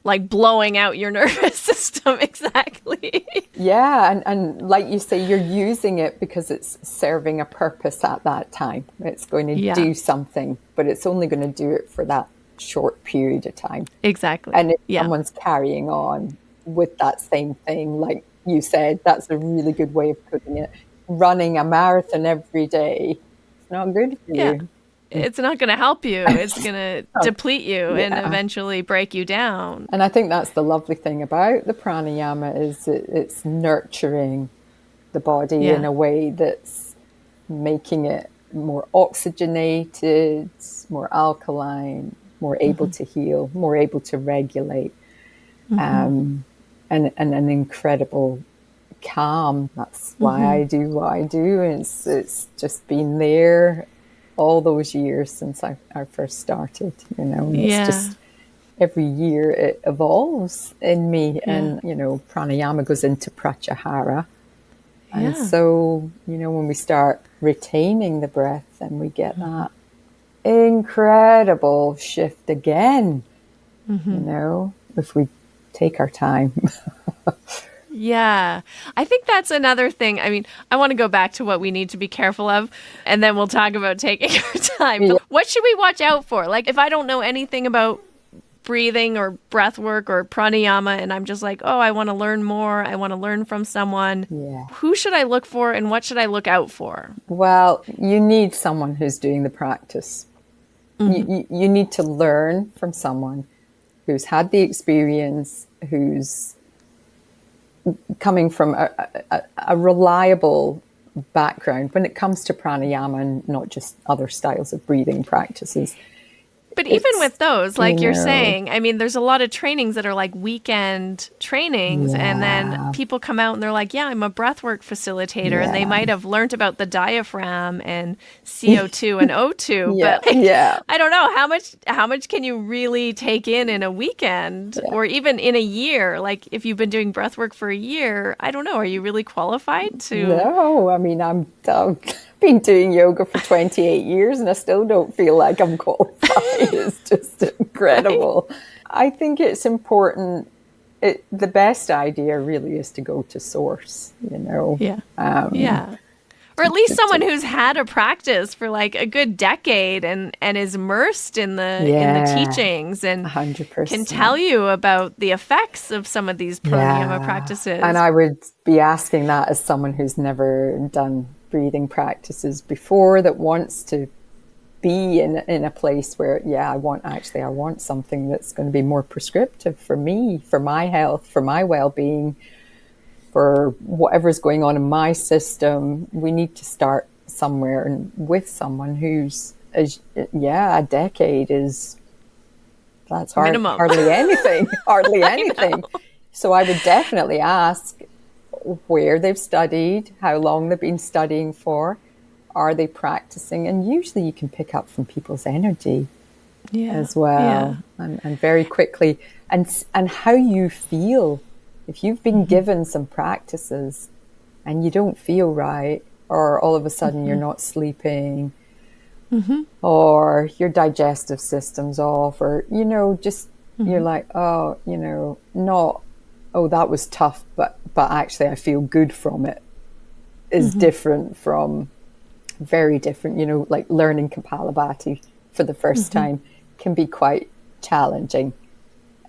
like blowing out your nervous system. Exactly. And like you say, you're using it because it's serving a purpose at that time. It's going to do something, but it's only going to do it for that short period of time. Exactly. And if someone's carrying on with that same thing, like you said, that's a really good way of putting it. Running a marathon every day, it's not good for you. It's not going to help you. It's going to deplete you and eventually break you down. And I think that's the lovely thing about the pranayama is it's nurturing the body in a way that's making it more oxygenated, more alkaline, more able to heal, more able to regulate, and an incredible calm. That's why I do what I do. It's just been there all those years since I first started, It's just every year it evolves in me, and pranayama goes into pratyahara, and so when we start retaining the breath, then we get that incredible shift again, if we take our time. Yeah, I think that's another thing. I mean, I want to go back to what we need to be careful of, and then we'll talk about taking our time. What should we watch out for? Like, if I don't know anything about breathing or breath work or pranayama, and I'm just like, oh, I want to learn more. I want to learn from someone. Yeah. Who should I look for and what should I look out for? Well, you need someone who's doing the practice. You need to learn from someone who's had the experience, who's coming from a reliable background when it comes to pranayama and not just other styles of breathing practices. But even with those, like you're saying, I mean, there's a lot of trainings that are like weekend trainings. And then people come out and they're like, yeah, I'm a breathwork facilitator. And they might have learned about the diaphragm and CO2 and O2. But like, I don't know, how much can you really take in a weekend or even in a year? Like if you've been doing breathwork for a year, I don't know, are you really qualified to? No, I mean, I've been doing yoga for 28 years and I still don't feel like I'm qualified. It's just incredible. Right. I think it's important. The best idea really is to go to source, you know. Or at least someone who's had a practice for like a good decade and is immersed in the teachings and 100%. Can tell you about the effects of some of these pranayama practices. And I would be asking that as someone who's never done breathing practices before, that wants to be in a place where I want something that's going to be more prescriptive for me, for my health, for my well-being, for whatever's going on in my system. We need to start somewhere, and with someone who's a decade that's hardly anything. So I would definitely ask where they've studied, how long they've been studying for, are they practicing? And usually you can pick up from people's energy as well, and very quickly, and how you feel. If you've been given some practices and you don't feel right, or all of a sudden you're not sleeping, or your digestive system's off, or you're like, that was tough, but actually I feel good from it, is different from, very different. Like learning Kapalabhati for the first time can be quite challenging.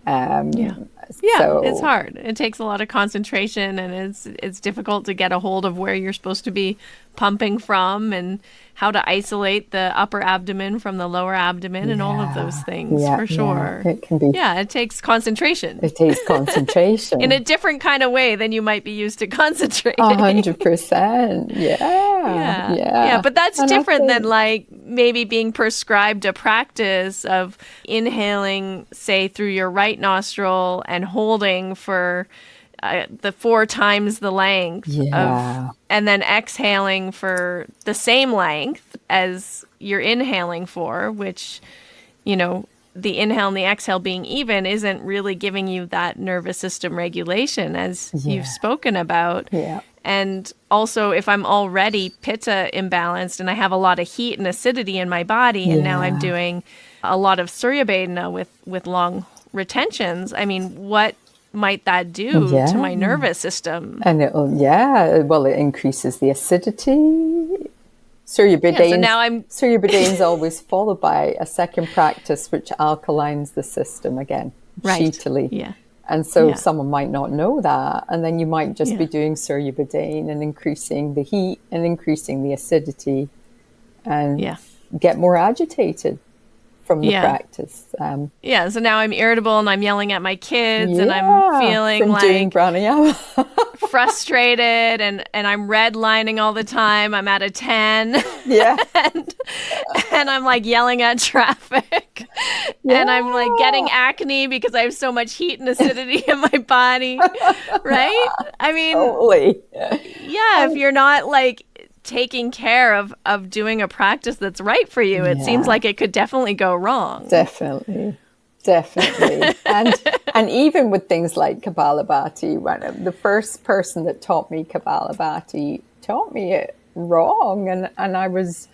It's hard. It takes a lot of concentration, and it's difficult to get a hold of where you're supposed to be pumping from, and how to isolate the upper abdomen from the lower abdomen, and all of those things, for sure. It can be. Yeah, it takes concentration. It takes concentration. In a different kind of way than you might be used to concentrating. 100%. Yeah. But that's different than like maybe being prescribed a practice of inhaling, say, through your right nostril and holding for the 4 times the length and then exhaling for the same length as you're inhaling for, which, the inhale and the exhale being even isn't really giving you that nervous system regulation as you've spoken about. And also, if I'm already pitta imbalanced and I have a lot of heat and acidity in my body, and now I'm doing a lot of Surya Vedana with long retentions, I mean, what might that do to my nervous system? And it increases the acidity. Surya Vedana is always followed by a second practice which alkalines the system again, Shitali. And so someone might not know that, and then you might just be doing Surya Vedana and increasing the heat and increasing the acidity, and get more agitated from the practice. So now I'm irritable and I'm yelling at my kids, and I'm feeling from like doing pranayama. frustrated, and I'm redlining all the time. I'm at a 10. and I'm like yelling at traffic. And I'm like getting acne because I have so much heat and acidity in my body. Right? I mean, totally. If you're not like taking care of doing a practice that's right for you, it seems like it could definitely go wrong. Definitely. And even with things like Kapalabhati, when the first person that taught me Kapalabhati taught me it wrong, and I was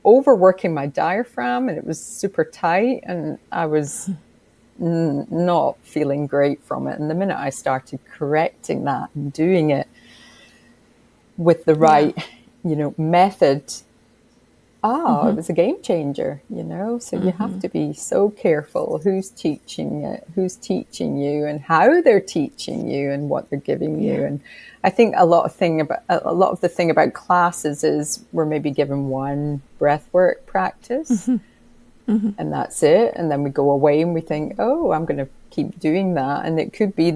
overworking my diaphragm, and it was super tight, and I was not feeling great from it. And the minute I started correcting that and doing it with the right method, it was a game changer, so you have to be so careful who's teaching it, who's teaching you, and how they're teaching you, and what they're giving you. And I think a lot of the thing about classes is we're maybe given one breathwork practice, and that's it. And then we go away and we think, oh, I'm going to keep doing that. And it could be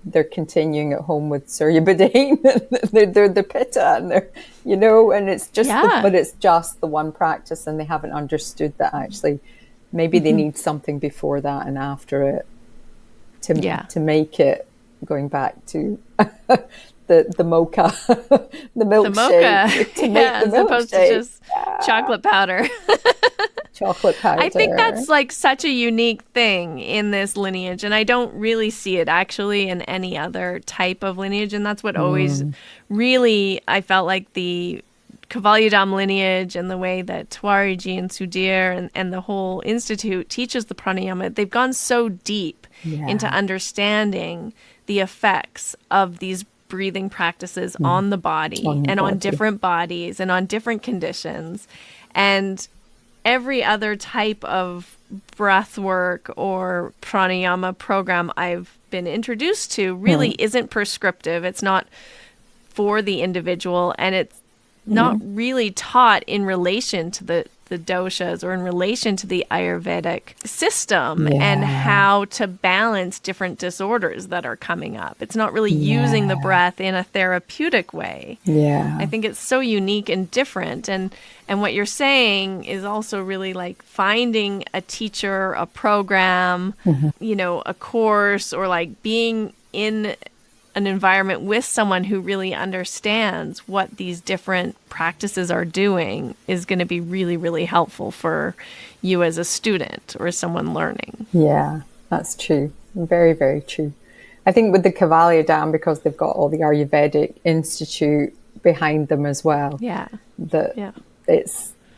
they're continuing at home with Surya Boudin, they're the pitta, and they're, and it's just, but it's just the one practice, and they haven't understood that actually maybe they need something before that and after it to make it, going back to the mocha, the milkshake, to make the as opposed to just chocolate powder. Chocolate powder. I think that's like such a unique thing in this lineage, and I don't really see it actually in any other type of lineage. And that's what always really, I felt like the Kavalyadam lineage and the way that Twariji and Sudhir and the whole institute teaches the pranayama, they've gone so deep into understanding the effects of these breathing practices on the body on different bodies and on different conditions. And every other type of breath work or pranayama program I've been introduced to really isn't prescriptive. It's not for the individual, and it's not really taught in relation to the doshas or in relation to the Ayurvedic system and how to balance different disorders that are coming up. It's not really using the breath in a therapeutic way. I think it's so unique and different. And what you're saying is also really like finding a teacher, a program, a course, or like being in an environment with someone who really understands what these different practices are doing is going to be really, really helpful for you as a student or as someone learning. Yeah, that's true. Very, very true. I think with the Kavalyadam, because they've got all the Ayurvedic Institute behind them as well.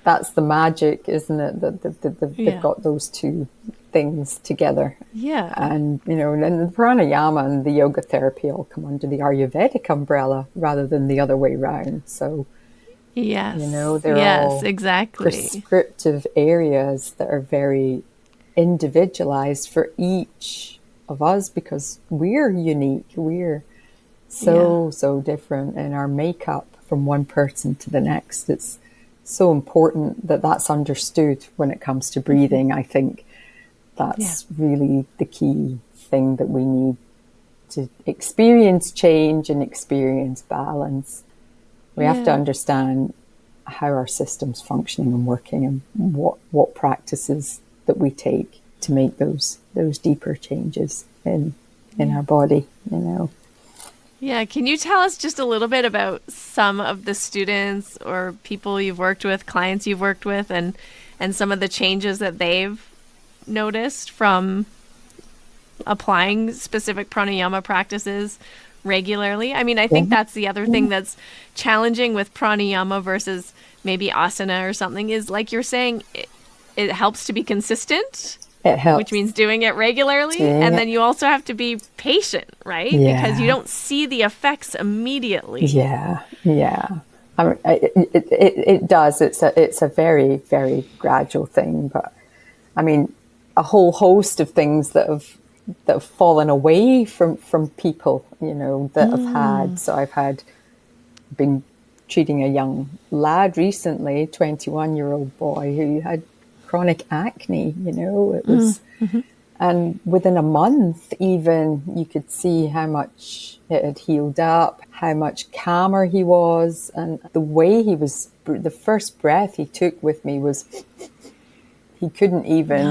That's the magic, isn't it? That they've got those two things together. And and the pranayama and the yoga therapy all come under the Ayurvedic umbrella rather than the other way around. So they're all exactly prescriptive areas that are very individualized for each of us, because we're unique. We're so different in our makeup from one person to the next. It's so important that that's understood when it comes to breathing. I think that's really the key thing, that we need to experience change and experience balance. We have to understand how our system's functioning and working, and what practices that we take to make those deeper changes in our body, Yeah, can you tell us just a little bit about some of the students or people you've worked with, clients you've worked with, and some of the changes that they've noticed from applying specific pranayama practices regularly? I mean, I think that's the other thing that's challenging with pranayama versus maybe asana or something, is like you're saying, it helps to be consistent. It helps. Which means doing it regularly. Then you also have to be patient, right? Because you don't see the effects immediately. I mean, it does. It's a very, very gradual thing. But I mean, a whole host of things that have fallen away from people, that I've had. So I've been treating a young lad recently, 21-year-old boy who had chronic acne, it was, and within a month even, you could see how much it had healed up, how much calmer he was, and the way he was, the first breath he took with me was, he couldn't even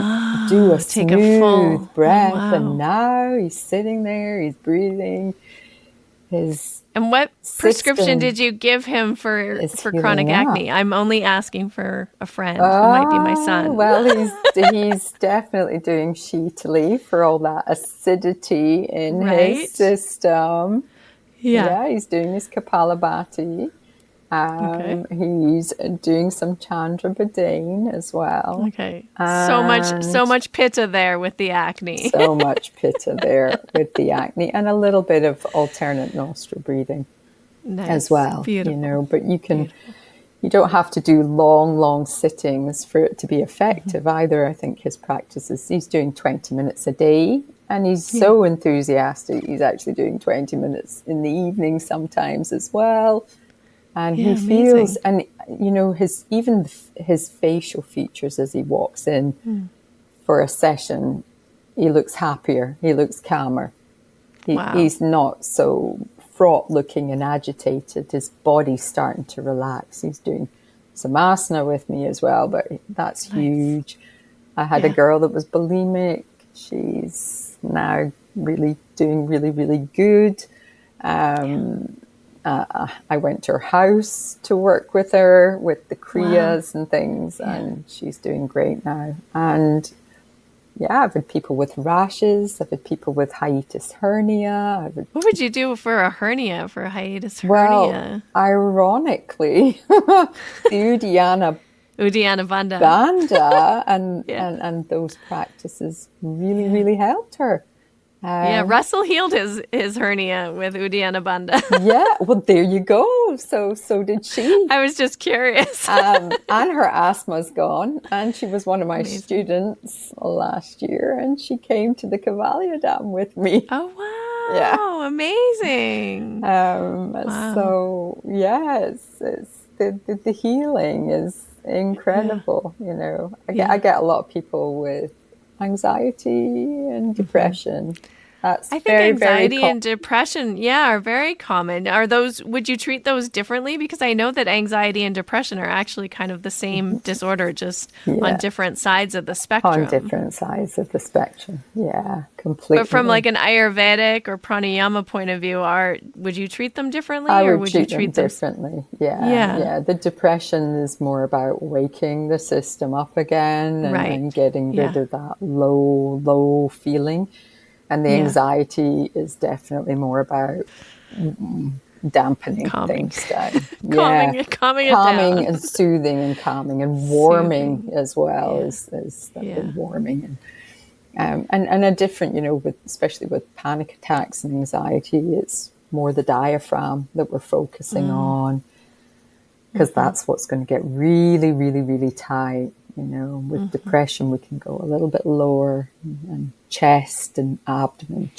do a smooth breath, and now he's sitting there, he's breathing. And what prescription did you give him for chronic acne? I'm only asking for a friend who might be my son. Well, he's definitely doing Shitali for all that acidity in his system. Yeah, he's doing his Kapalabhati. He's doing some Chandra Boudin as well. So much pitta there with the acne. So much pitta there with the acne, and a little bit of alternate nostril breathing as well. Beautiful. But you you don't have to do long sittings for it to be effective either. I think his practice is, he's doing 20 minutes a day, and he's so enthusiastic. He's actually doing 20 minutes in the evening sometimes as well. And he feels, and you know, his facial features as he walks in for a session, he looks happier, he looks calmer. He's not so fraught looking and agitated. His body's starting to relax. He's doing some asana with me as well, but that's huge. I had a girl that was bulimic. She's now really doing really good. I went to her house to work with her with the kriyas and things, and she's doing great now. And I've had people with rashes. I've had people with hiatus hernia. What would you do for a hernia, for a hiatus hernia? Well, ironically, the Uddiyana Bandha and those practices really helped her. Russell healed his hernia with Uddiyana Bandha. Well, there you go. So did she. I was just curious. And her asthma's gone. And she was one of my students last year, and she came to the Kavalia Dam with me. Oh, wow. Yeah. Amazing. So, it's the healing is incredible. You know, I get a lot of people with anxiety and depression. I think anxiety and depression, are very common. Would you treat those differently? Because I know that anxiety and depression are actually kind of the same disorder, just on different sides of the spectrum. On different sides of the spectrum, completely. But from like an Ayurvedic or Pranayama point of view, would you treat them differently? Or would you treat them differently? Yeah. The depression is more about waking the system up again and getting rid of that low feeling. And the anxiety is definitely more about dampening things down. calming it down. And soothing and calming and warming as well as the warming. And a different, especially with panic attacks and anxiety, it's more the diaphragm that we're focusing on, because that's what's going to get really tight. With depression, we can go a little bit lower, and chest and abdomen.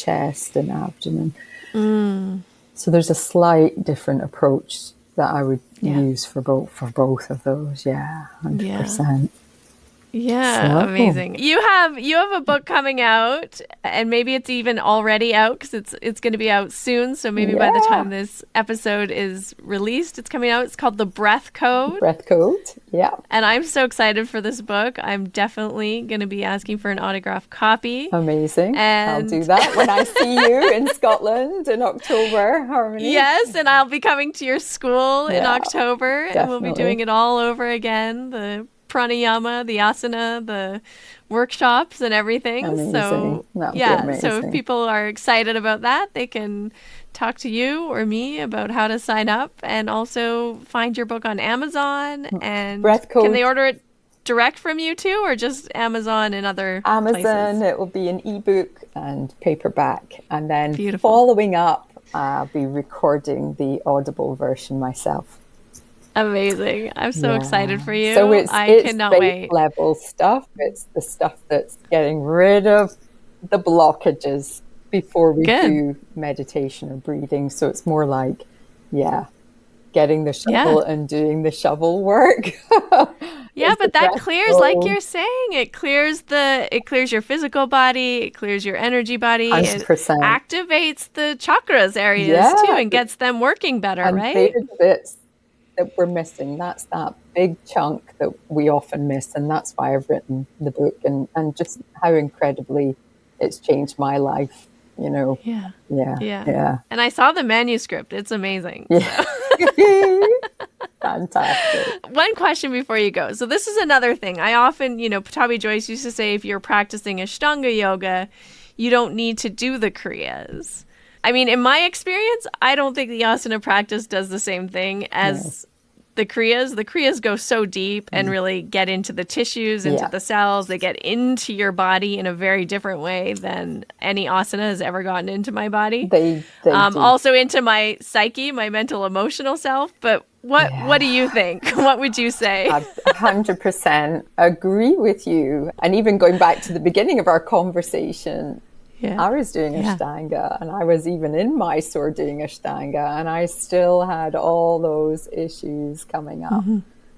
So there's a slight different approach that I would use for both of those. 100%. Yeah, so amazing. You have a book coming out, and maybe it's even already out because it's going to be out soon. So maybe by the time this episode is released, it's coming out. It's called The Breath Code. Breath Code, yeah. And I'm so excited for this book. I'm definitely going to be asking for an autographed copy. Amazing. And I'll do that when I see you in Scotland in October, Harmony. Yes, and I'll be coming to your school in October, definitely. And we'll be doing it all over again. The pranayama, the asana, the workshops and everything. Amazing. So so if people are excited about that, they can talk to you or me about how to sign up, and also find your book on Amazon. And Breath Code. Can they order it direct from you too, or just Amazon and other Amazon? places? It will be an ebook and paperback, and then following up, I'll be recording the Audible version myself. Amazing. I'm so excited for you. So it's cannot wait. Level stuff. It's the stuff that's getting rid of the blockages before we do meditation or breathing. So it's more like, getting the shovel and doing the shovel work. But that clears, like you're saying, it clears your physical body, it clears your energy body, 100%. It activates the chakras areas too, and gets them working better, and right? They're the bits that we're missing. That's that big chunk that we often miss, and that's why I've written the book, and just how incredibly it's changed my life. Yeah. And I saw the manuscript. It's amazing. Fantastic. One question before you go. So this is another thing. I often, Patabi Joyce used to say, if you're practicing Ashtanga yoga, you don't need to do the kriyas. I mean, in my experience, I don't think the asana practice does the same thing as the kriyas. The kriyas go so deep and really get into the tissues, into the cells. They get into your body in a very different way than any asana has ever gotten into my body. They also into my psyche, my mental, emotional self. But What do you think? What would you say? I 100% agree with you. And even going back to the beginning of our conversation, I was doing Ashtanga, and I was even in Mysore doing Ashtanga, and I still had all those issues coming up.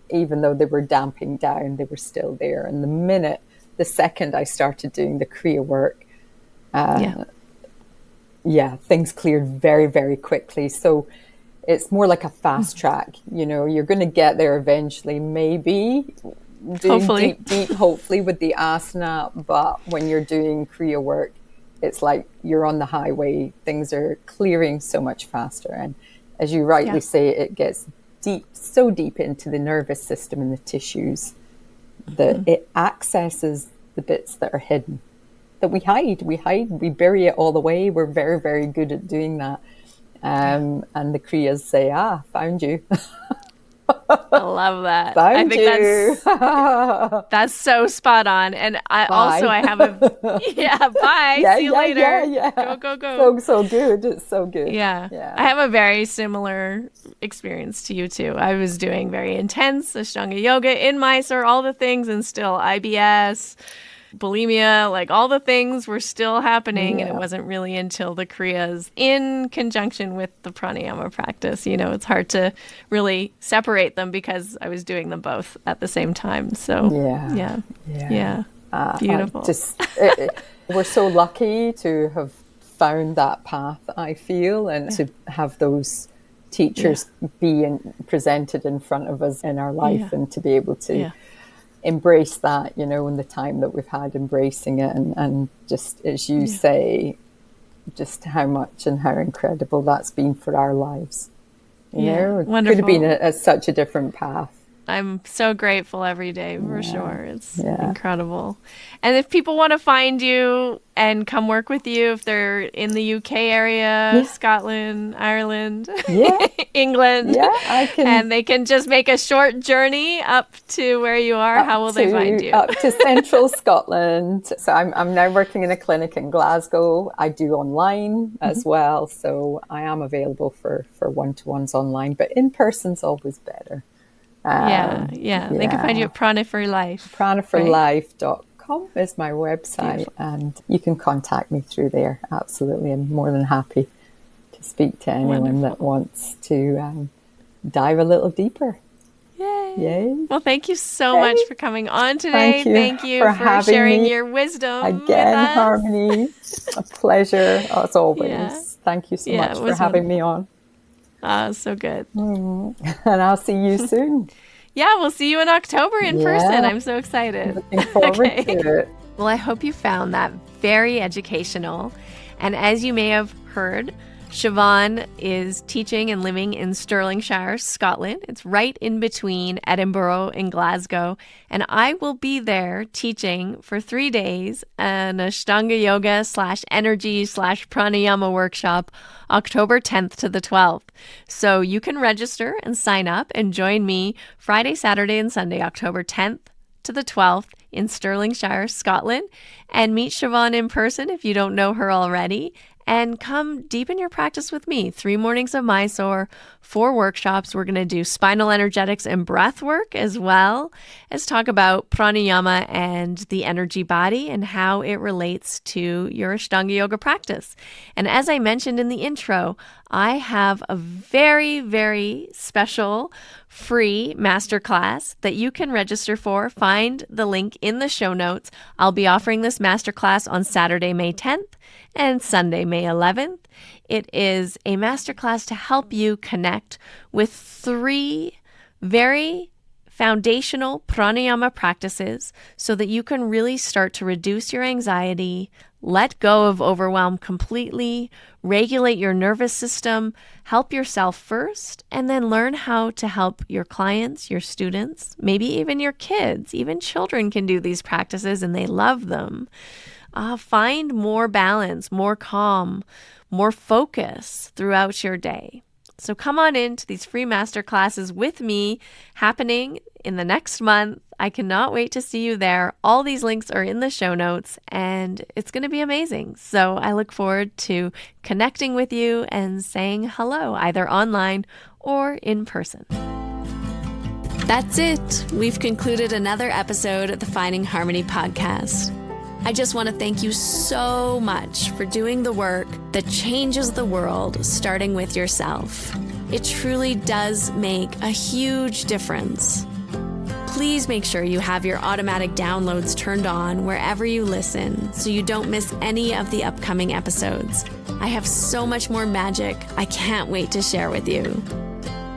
Even though they were damping down, they were still there. And the second I started doing the Kriya work, things cleared very, very quickly. So it's more like a fast track. You know, you're going to get there eventually, maybe doing hopefully. deep, hopefully with the asana. But when you're doing Kriya work, it's like you're on the highway. Things are clearing so much faster. And as you rightly say, it gets so deep into the nervous system and the tissues that it accesses the bits that are hidden, that we hide, we bury it all the way. We're very, very good at doing that. And the kriyas say, found you. I love that. Found I think that's so spot on. And I have a bye. See you later. Go. So good. It's so good. Yeah. I have a very similar experience to you too. I was doing very intense Ashtanga yoga in Mysore, all the things, and still IBS, bulimia, like all the things were still happening. And it wasn't really until the kriyas in conjunction with the pranayama practice, it's hard to really separate them because I was doing them both at the same time. So beautiful. We're so lucky to have found that path, I feel, and to have those teachers being presented in front of us in our life, and to be able to embrace that, in the time that we've had embracing it, and just, as you say, just how much and how incredible that's been for our lives. It could have been such a different path. I'm so grateful every day, for sure. It's incredible. And if people want to find you and come work with you, if they're in the UK area, Scotland, Ireland, England, and they can just make a short journey up to where you are, how will they find you? Up to central Scotland. So I'm now working in a clinic in Glasgow. I do online as well. So I am available for one-to-ones online, but in person's always better. They can find you at Prana for Life. Pranaforlife.com is my website. Beautiful. And you can contact me through there. Absolutely. I'm more than happy to speak to anyone that wants to dive a little deeper. Yay. Well, thank you so much for coming on today. Thank you for sharing your wisdom again, with us. Harmony. A pleasure as always. Thank you so much for having me on. So good. And I'll see you soon. We'll see you in October in person. I'm so excited. Looking forward to it. Well, I hope you found that very educational. And as you may have heard, Siobhan is teaching and living in Stirlingshire, Scotland. It's right in between Edinburgh and Glasgow. And I will be there teaching for 3 days an Ashtanga Yoga /energy /pranayama workshop, October 10th to the 12th. So you can register and sign up and join me Friday, Saturday, and Sunday, October 10th to the 12th in Stirlingshire, Scotland, and meet Siobhan in person if you don't know her already. And come deepen your practice with me. 3 mornings of Mysore, 4 workshops. We're going to do spinal energetics and breath work, as well as talk about pranayama and the energy body and how it relates to your Ashtanga yoga practice. And as I mentioned in the intro, I have a very, very special free masterclass that you can register for. Find the link in the show notes. I'll be offering this masterclass on Saturday, May 10th and Sunday, May 11th. It is a masterclass to help you connect with 3 very foundational pranayama practices so that you can really start to reduce your anxiety, let go of overwhelm completely, regulate your nervous system, help yourself first, and then learn how to help your clients, your students, maybe even your kids. Even children can do these practices and they love them. Find more balance, more calm, more focus throughout your day. So come on into these free masterclasses with me happening in the next month. I cannot wait to see you there. All these links are in the show notes and it's going to be amazing. So I look forward to connecting with you and saying hello, either online or in person. That's it. We've concluded another episode of the Finding Harmony podcast. I just want to thank you so much for doing the work that changes the world, starting with yourself. It truly does make a huge difference. Please make sure you have your automatic downloads turned on wherever you listen so you don't miss any of the upcoming episodes. I have so much more magic I can't wait to share with you.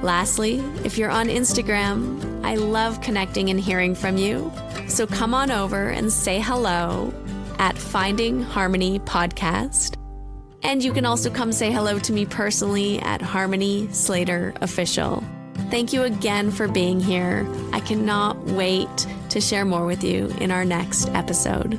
Lastly, if you're on Instagram, I love connecting and hearing from you. So come on over and say hello at Finding Harmony Podcast. And you can also come say hello to me personally at Harmony Slater Official. Thank you again for being here. I cannot wait to share more with you in our next episode.